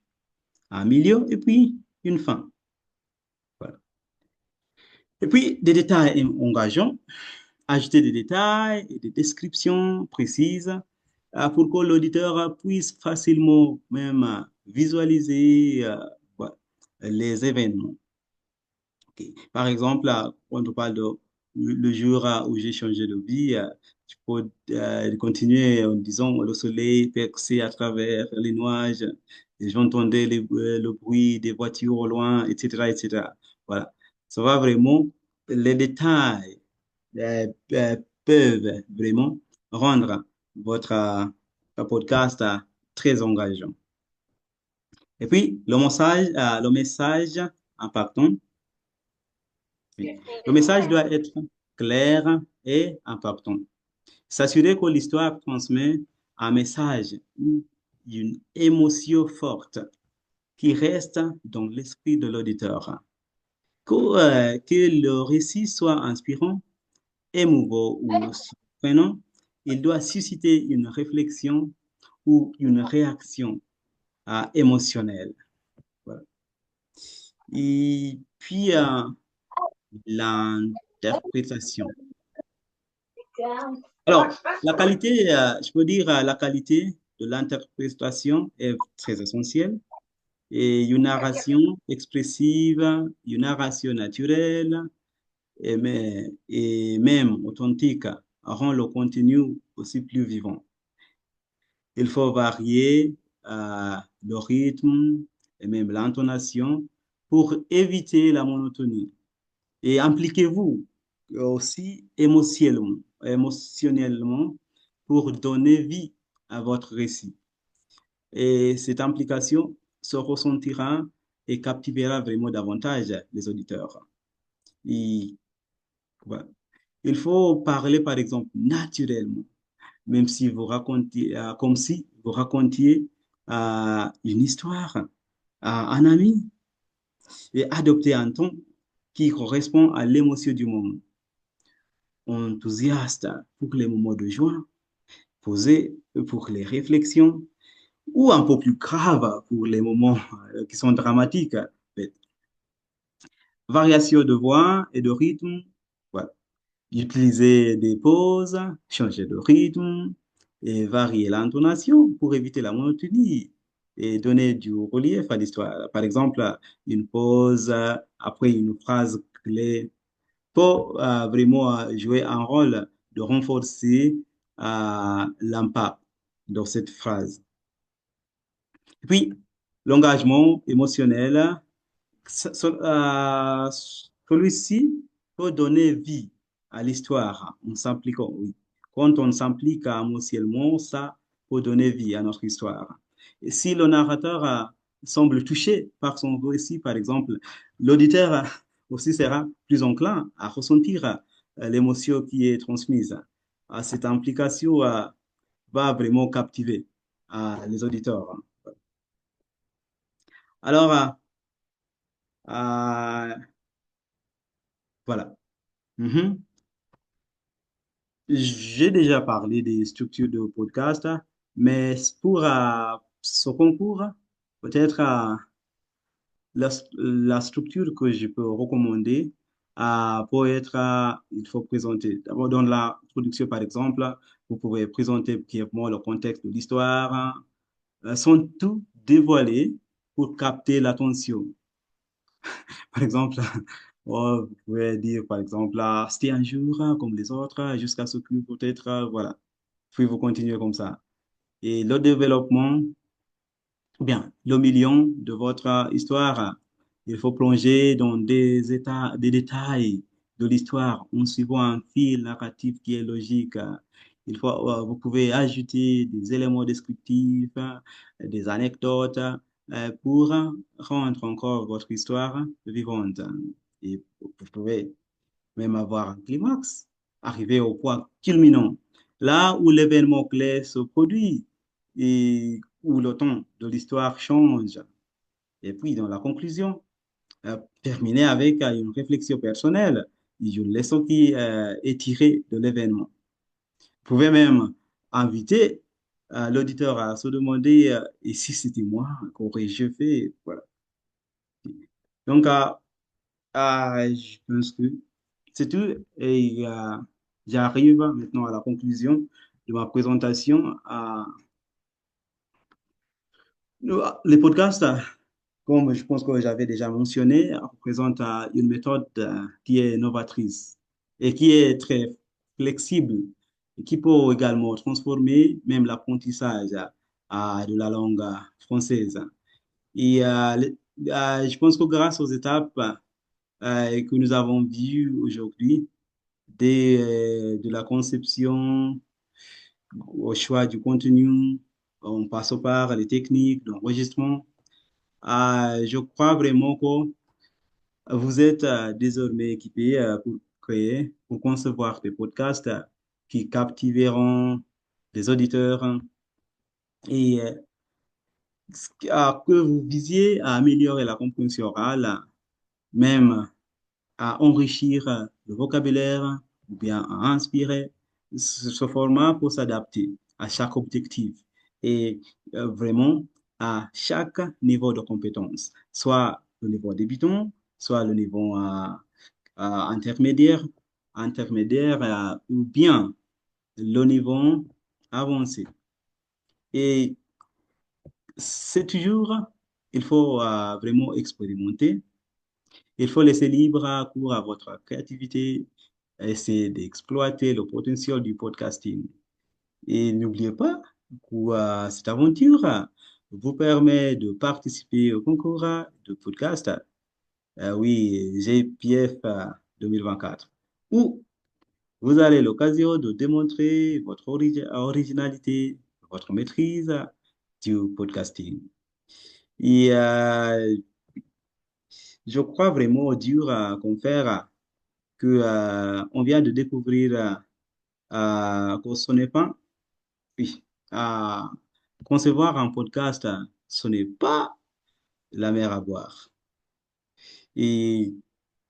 un milieu et puis une fin. Voilà. Et puis, des détails engageants, ajouter des détails et des descriptions précises pour que l'auditeur puisse facilement même visualiser voilà, les événements. Okay. Par exemple, quand on parle de le jour où j'ai changé de vie, je peux continuer en disant le soleil perçait à travers les nuages et j'entendais le bruit des voitures au loin, etc., etc. Voilà. Ça va vraiment, les détails peuvent vraiment rendre votre podcast très engageant. Et puis, le message impactant. Oui. Le message doit être clair et impactant. S'assurer que l'histoire transmet un message ou une émotion forte qui reste dans l'esprit de l'auditeur. Que le récit soit inspirant, émouvant ou surprenant, il doit susciter une réflexion ou une réaction émotionnelle. Voilà. Et puis, l'interprétation. Alors, la qualité, je peux dire, la qualité de l'interprétation est très essentielle. Et une narration expressive, une narration naturelle et même authentique rend le contenu aussi plus vivant. Il faut varier le rythme et même l'intonation pour éviter la monotonie. Et impliquez-vous aussi émotionnellement pour donner vie à votre récit. Et cette implication se ressentira et captivera vraiment davantage les auditeurs. Et, voilà. Il faut parler, par exemple, naturellement, même si vous racontiez, comme si vous racontiez une histoire à un ami et adopter un ton qui correspond à l'émotion du moment. Enthousiaste pour les moments de joie, posé pour les réflexions, ou un peu plus grave pour les moments qui sont dramatiques. Variation de voix et de rythme, voilà. Utiliser des pauses, changer de rythme et varier l'intonation pour éviter la monotonie et donner du relief à l'histoire. Par exemple, une pause après une phrase clé pour vraiment jouer un rôle de renforcer l'impact dans cette phrase. Et puis, l'engagement émotionnel, celui-ci peut donner vie à l'histoire en s'impliquant, oui. Quand on s'implique émotionnellement, ça peut donner vie à notre histoire. Et si le narrateur semble touché par son récit, par exemple, l'auditeur aussi sera plus enclin à ressentir l'émotion qui est transmise. Cette implication va vraiment captiver les auditeurs. Alors, voilà. Mhm. J'ai déjà parlé des structures de podcast, mais pour ce concours, peut-être la structure que je peux recommander pour être, il faut présenter. D'abord, dans la production, par exemple, vous pouvez présenter brièvement le contexte de l'histoire, sont tout dévoilés pour capter l'attention. Par exemple, vous pouvez dire, par exemple, c'était un jour comme les autres, jusqu'à ce que peut-être, voilà. Puis vous continuez comme ça. Et le développement, ou bien le million de votre histoire, il faut plonger dans des états, des détails de l'histoire en suivant un fil narratif qui est logique. Il faut, vous pouvez ajouter des éléments descriptifs, des anecdotes, pour rendre encore votre histoire vivante. Et vous pouvez même avoir un climax, arriver au point culminant, là où l'événement clé se produit. Et où le ton de l'histoire change. Et puis, dans la conclusion, terminer avec une réflexion personnelle, une leçon qui est tirée de l'événement. Vous pouvez même inviter l'auditeur à se demander et si c'était moi, qu'aurais-je fait? Voilà. Donc, je pense que c'est tout. Et j'arrive maintenant à la conclusion de ma présentation. Les podcasts, comme je pense que j'avais déjà mentionné, représentent une méthode qui est novatrice et qui est très flexible et qui peut également transformer même l'apprentissage de la langue française. Et je pense que grâce aux étapes que nous avons vues aujourd'hui, de la conception au choix du contenu, en passant par les techniques d'enregistrement, je crois vraiment que vous êtes désormais équipé pour créer, pour concevoir des podcasts qui captiveront les auditeurs et que vous visiez à améliorer la compréhension orale, même à enrichir le vocabulaire ou bien à inspirer. Ce format pour s'adapter à chaque objectif et vraiment à chaque niveau de compétence, soit le niveau débutant, soit le niveau intermédiaire, ou bien le niveau avancé. Et c'est toujours, il faut vraiment expérimenter. Il faut laisser libre cours à votre créativité, essayer d'exploiter le potentiel du podcasting. Et n'oubliez pas que cette aventure vous permet de participer au concours de podcast, oui, GPF 2024, où vous avez l'occasion de démontrer votre originalité, votre maîtrise du podcasting. Et je crois vraiment au dur qu'on fait que on vient de découvrir que ce n'est pas, oui, euh, concevoir un podcast, ce n'est pas la mer à boire. Et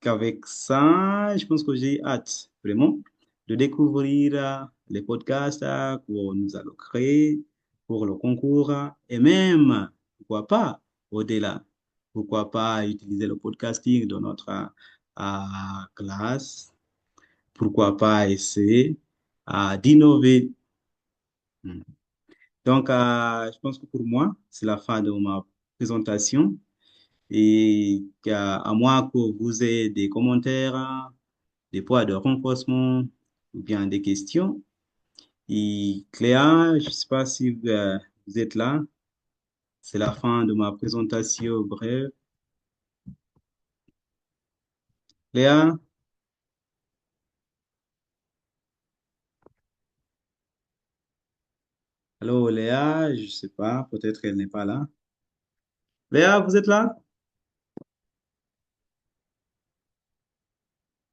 qu'avec ça, je pense que j'ai hâte vraiment de découvrir les podcasts que nous allons créer pour le concours et même, pourquoi pas, au-delà, pourquoi pas utiliser le podcasting dans notre classe, pourquoi pas essayer d'innover. Hmm. Donc, je pense que pour moi, c'est la fin de ma présentation et à moins que vous ayez des commentaires, des points de renforcement ou bien des questions. Et Cléa, je ne sais pas si vous êtes là. C'est la fin de ma présentation brève. Léa, allô Léa, je ne sais pas, peut-être qu'elle n'est pas là. Léa, vous êtes là?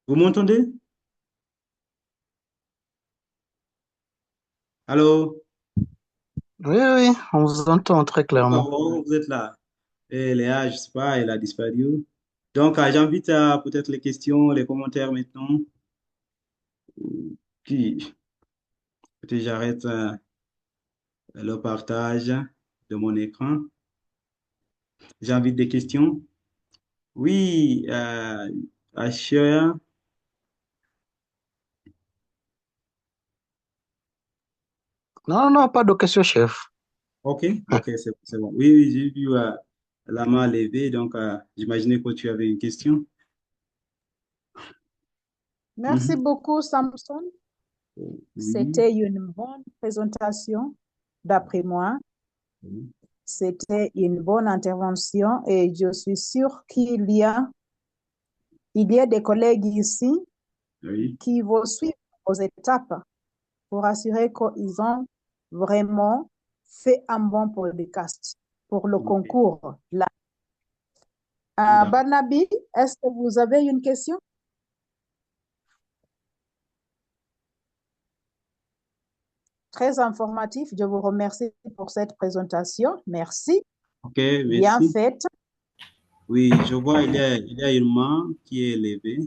Vous m'entendez? Allô? Oui, oui, on vous entend très clairement. Oh, vous êtes là. Et Léa, je ne sais pas, elle a disparu. Donc, j'invite peut-être les questions, les commentaires maintenant. Puis, peut-être j'arrête le partage de mon écran. J'invite des questions. Oui, Asher. Non, non, pas de question, chef. Ok, ok, c'est bon. Oui, oui, j'ai vu la main levée, donc j'imaginais que tu avais une question. Merci Mhm. beaucoup, Samson. Oui, C'était une bonne présentation, d'après moi. oui, C'était une bonne intervention et je suis sûre il y a des collègues ici oui, qui vont suivre vos étapes pour assurer qu'ils ont vraiment fait un bon podcast pour le ok, concours. Là. d'accord. Barnaby, est-ce que vous avez une question? très informatif. Je vous remercie pour cette présentation. Merci. Ok, Bien merci. faite. Oui, je vois, il y a une main qui est levée.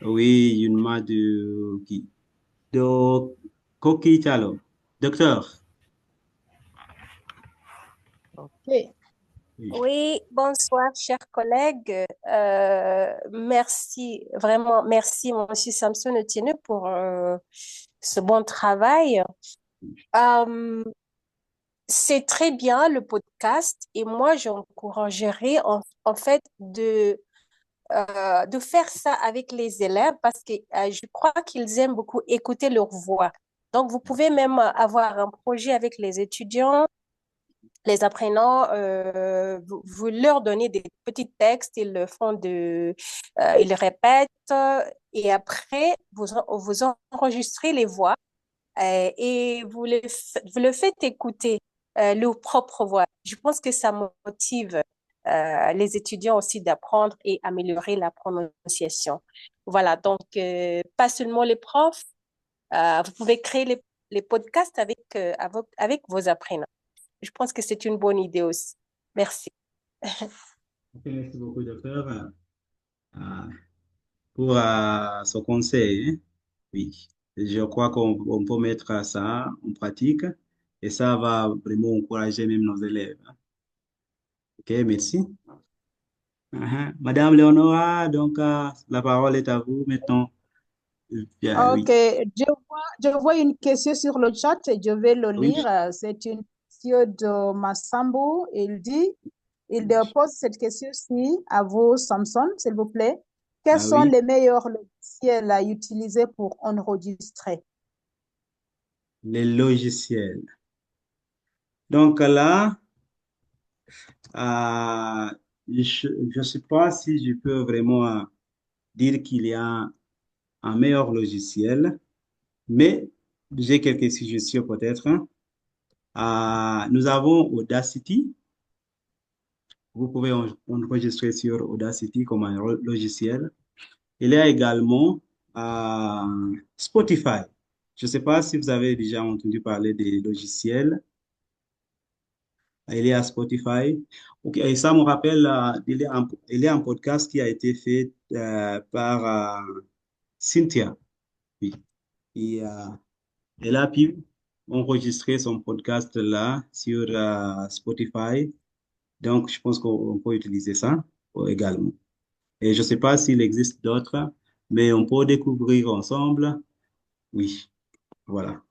Oui, une main de qui? De Koki Chalo. Docteur. OK. Oui. Oui, bonsoir, chers collègues. Merci, vraiment, merci, Monsieur Samson Otieno, pour ce bon travail. Euh, c'est très bien le podcast et moi, j'encouragerais en fait de faire ça avec les élèves parce que je crois qu'ils aiment beaucoup écouter leur voix. Donc, vous pouvez même avoir un projet avec les étudiants, les apprenants, vous leur donnez des petits textes, ils le font ils le répètent et après, vous enregistrez les voix et vous le faites écouter leur propre voix. Je pense que ça motive les étudiants aussi d'apprendre et améliorer la prononciation. Voilà, donc pas seulement les profs, vous pouvez créer les podcasts avec vos apprenants. Je pense que c'est une bonne idée aussi. Merci. Ok, merci beaucoup, docteur, pour ce conseil, hein. Oui, je crois qu'on peut mettre ça en pratique et ça va vraiment encourager même nos élèves, hein. Ok, merci. Madame Léonora, donc la parole est à vous maintenant. Bien, OK. oui. Je vois une question sur le chat et je vais le Oui, lire. C'est une question de Massambo. Il pose cette question-ci à vous, Samson, s'il vous plaît. Quels ah sont oui, les meilleurs logiciels à utiliser pour enregistrer? les logiciels. Donc là, euh, je ne sais pas si je peux vraiment dire qu'il y a un meilleur logiciel, mais j'ai quelques suggestions peut-être, hein. Nous avons Audacity. Vous pouvez enregistrer sur Audacity comme un logiciel. Il y a également Spotify. Je ne sais pas si vous avez déjà entendu parler des logiciels. Il y a Spotify. Ok, et ça me rappelle, il y a un podcast qui a été fait par Cynthia. Oui. Et, elle a pu enregistrer son podcast là sur Spotify. Donc, je pense qu'on peut utiliser ça également. Et je ne sais pas s'il existe d'autres, mais on peut découvrir ensemble. Oui, voilà.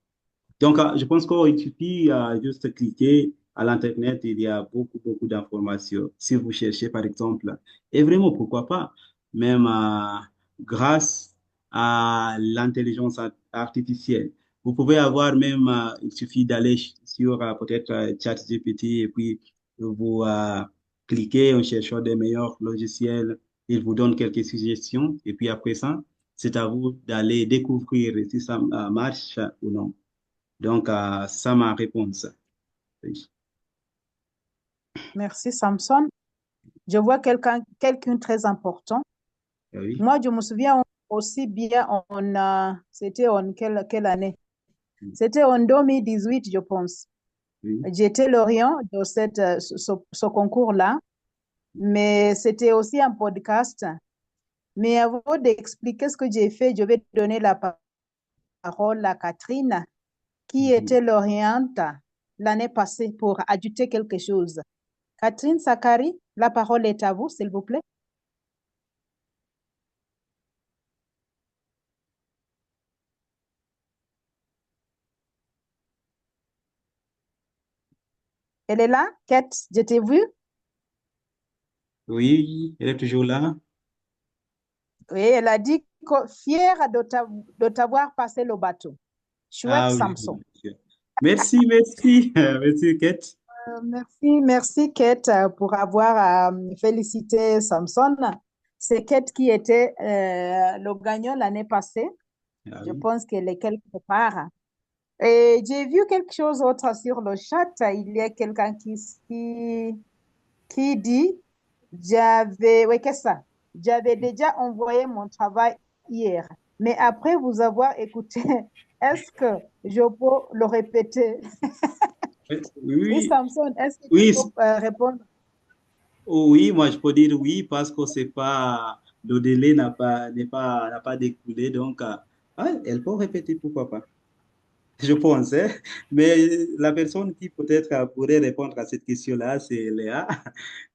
Donc, je pense qu'il suffit juste cliquer à l'Internet, il y a beaucoup, beaucoup d'informations. Si vous cherchez, par exemple, et vraiment, pourquoi pas, même grâce à l'intelligence artificielle, vous pouvez avoir même, il suffit d'aller sur peut-être ChatGPT et puis vous cliquez en cherchant des meilleurs logiciels, il vous donne quelques suggestions et puis après ça, c'est à vous d'aller découvrir si ça marche ou non. Donc, ça ma réponse. Oui. Merci, Samson. Je vois quelqu'un très important. Oui. Moi, je me souviens aussi bien, c'était en quelle année? C'était en 2018, je pense. Oui. J'étais lauréat de ce concours-là, mais c'était aussi un podcast. Mais avant d'expliquer ce que j'ai fait, je vais donner la parole à Catherine, qui Mhm. était lauréate l'année passée pour ajouter quelque chose. Catherine Sakari, la parole est à vous, s'il vous plaît. Elle est là? Kate, je t'ai vu? Oui, elle est toujours là. Oui, elle a dit fière de t'avoir passé le bateau. Chouette Ah oui, Samson. oui. Merci, merci. Merci, Kate. Merci Kate pour avoir félicité Samson. C'est Kate qui était le gagnant l'année passée. Ah Je oui. pense qu'elle est quelque part. Et j'ai vu quelque chose autre sur le chat. Il y a quelqu'un qui dit, oui, qu'est-ce que ça? J'avais déjà envoyé mon travail hier, mais après vous avoir écouté, est-ce que je peux le répéter? Oui, Oui, Samson, est-ce que tu oui, peux répondre? oui, moi je peux dire oui parce que c'est pas, le délai n'a pas découlé, donc elle peut répéter, pourquoi pas. Je pense, hein. Mais la personne qui peut-être pourrait répondre à cette question-là, c'est Léa,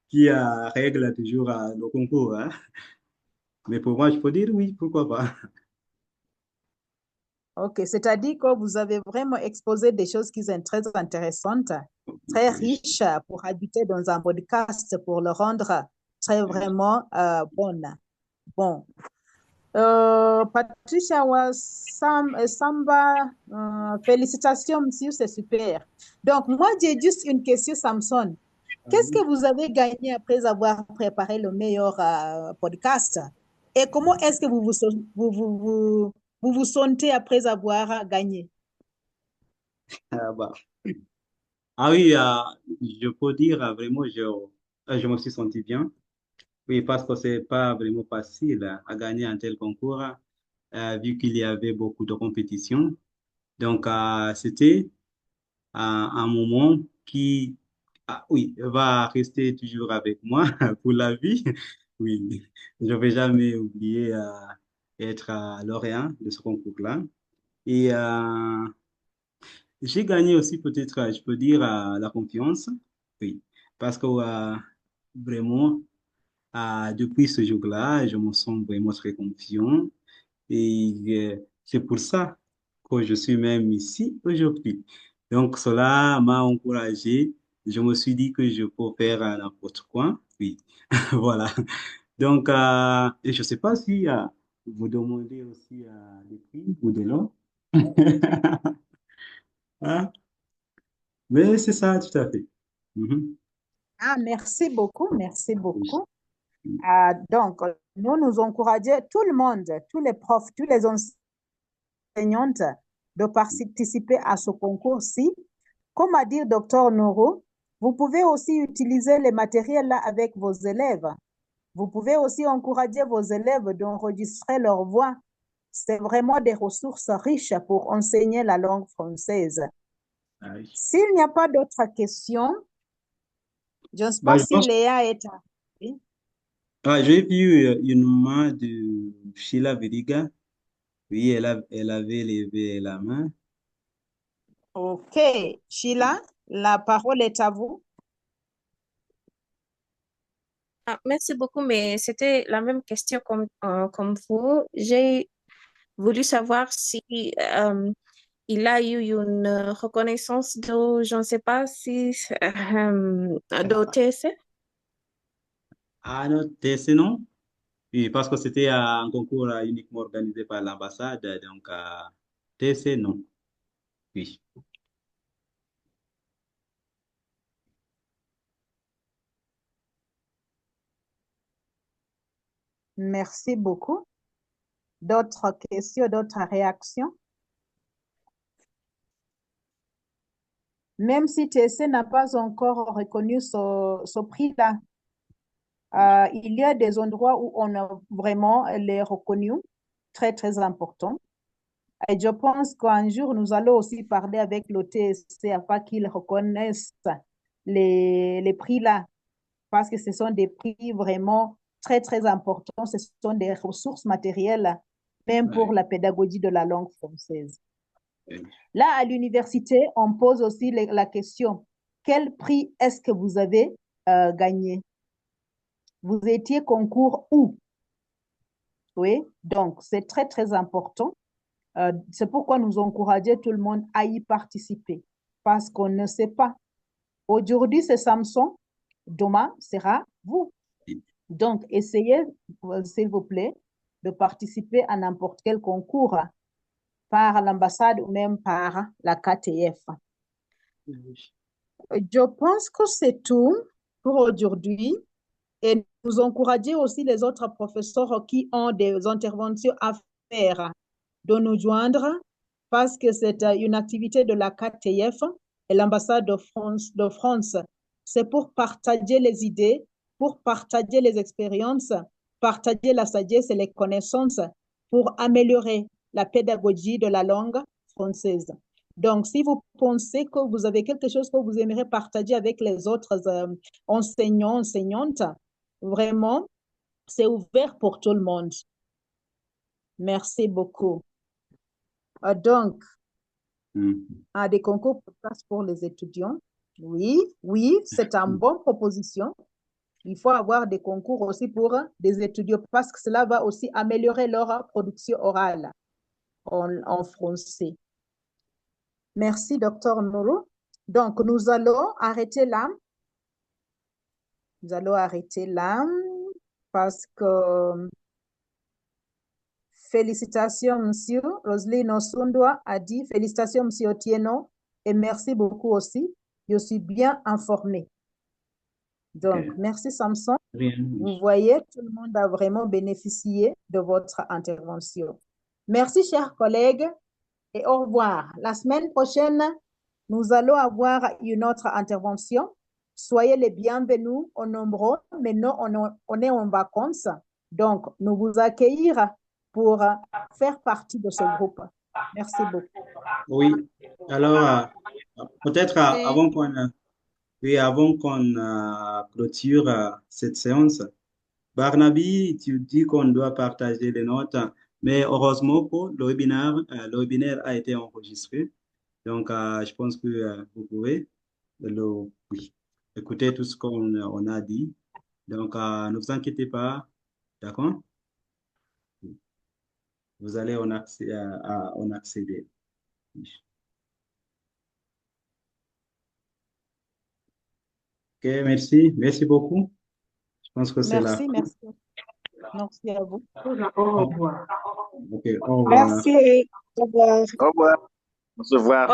qui règle toujours le concours, hein. Mais pour moi, je peux dire oui, pourquoi pas. Ok, c'est-à-dire que vous avez vraiment exposé des choses qui sont très intéressantes, très Oui, riches pour ajouter dans un podcast pour le rendre très oui. vraiment bon. Patricia Samba, félicitations, monsieur, c'est super. Donc, moi, j'ai juste une question, Samson. Ah Qu'est-ce oui. que vous avez gagné après avoir préparé le meilleur podcast? Et comment est-ce que vous vous sentez après avoir gagné? Ah, bah. Ah oui, je peux dire vraiment, je me suis senti bien. Oui, parce que c'est pas vraiment facile à gagner un tel concours, vu qu'il y avait beaucoup de compétition. Donc, c'était un moment qui, oui, va rester toujours avec moi pour la vie. Oui, je ne vais jamais oublier être lauréat de ce concours-là. Et j'ai gagné aussi peut-être, je peux dire, la confiance. Oui, parce que vraiment, depuis ce jour-là, je me sens vraiment très confiant. Et c'est pour ça que je suis même ici aujourd'hui. Donc, cela m'a encouragé. Je me suis dit que je peux faire n'importe quoi. Oui, voilà. Donc, et je ne sais pas si vous demandez aussi des prix ou de l'eau. Hein? Mais c'est ça, tout à fait. Mhm. Ah, merci beaucoup, merci Oui. beaucoup. Donc, nous encourageons tout le monde, tous les profs, tous les enseignantes de participer à ce concours-ci. Comme a dit Docteur Noro, vous pouvez aussi utiliser les matériels là avec vos élèves. Vous pouvez aussi encourager vos élèves d'enregistrer leur voix. C'est vraiment des ressources riches pour enseigner la langue française. Ah oui. S'il n'y a pas d'autres questions, je ne sais Bah, pas je si pense, Léa est arrivée. j'ai vu une main de Sheila Veriga. Oui, elle avait levé la main. OK. Sheila, la parole est à vous. Ah, merci beaucoup, mais c'était la même question comme vous. J'ai voulu savoir si il a eu une reconnaissance de, je ne sais pas si, d'OTC. Ah non, TC non? Oui, parce que c'était un concours uniquement organisé par l'ambassade, donc TC non. Oui. Merci beaucoup. D'autres questions, d'autres réactions? Même si TC n'a pas encore reconnu ce prix-là, il y a des endroits où on a vraiment les reconnus, très, très important. Et je pense qu'un jour, nous allons aussi parler avec l'OTC afin qu'ils reconnaissent les prix-là, parce que ce sont des prix vraiment très, très importants. Ce sont des ressources matérielles, même pour Ouais. la pédagogie de la langue française. Oui. Là, à l'université, on pose aussi la question, quel prix est-ce que vous avez gagné? Vous étiez concours où? Oui, donc c'est très, très important. C'est pourquoi nous encourageons tout le monde à y participer, parce qu'on ne sait pas. Aujourd'hui, c'est Samson, demain sera vous. Donc, essayez, s'il vous plaît, de participer à n'importe quel concours par l'ambassade ou même par la KTF. Je pense que c'est tout pour aujourd'hui et nous encourager aussi les autres professeurs qui ont des interventions à faire de nous joindre parce que c'est une activité de la KTF et l'ambassade de France. C'est pour partager les idées, pour partager les expériences, partager la sagesse et les connaissances pour améliorer la pédagogie de la langue française. Donc, si vous pensez que vous avez quelque chose que vous aimeriez partager avec les autres enseignants, enseignantes, vraiment, c'est ouvert pour tout le monde. Merci beaucoup. Donc, des concours pour les étudiants. Oui, c'est une bonne proposition. Il faut avoir des concours aussi pour des étudiants parce que cela va aussi améliorer leur production orale en français. Merci, Dr. Nourou. Donc, nous allons arrêter là. Nous allons arrêter là parce que félicitations, monsieur. Roselyne Osundwa a dit félicitations, monsieur Otieno, et merci beaucoup aussi. Je suis bien informée. Donc, merci Samson. Vous voyez, tout le monde a vraiment bénéficié de votre intervention. Merci, chers collègues, et au revoir. La semaine prochaine, nous allons avoir une autre intervention. Soyez les bienvenus au nombreux. Maintenant, on est en vacances, donc nous vous accueillir pour faire partie de ce groupe. Merci beaucoup. Oui, alors peut-être avant qu'on clôture cette séance, Barnaby, tu dis qu'on doit partager les notes, mais heureusement que le webinaire a été enregistré. Donc, je pense que vous pouvez écouter tout ce qu'on a dit. Donc, ne vous inquiétez pas, d'accord? Vous allez en accéder. Ok, merci. Merci beaucoup. Je pense que c'est la fin. Merci. Merci à vous. Au revoir. Ok, au revoir. Merci. Au revoir. Au revoir. On se voit.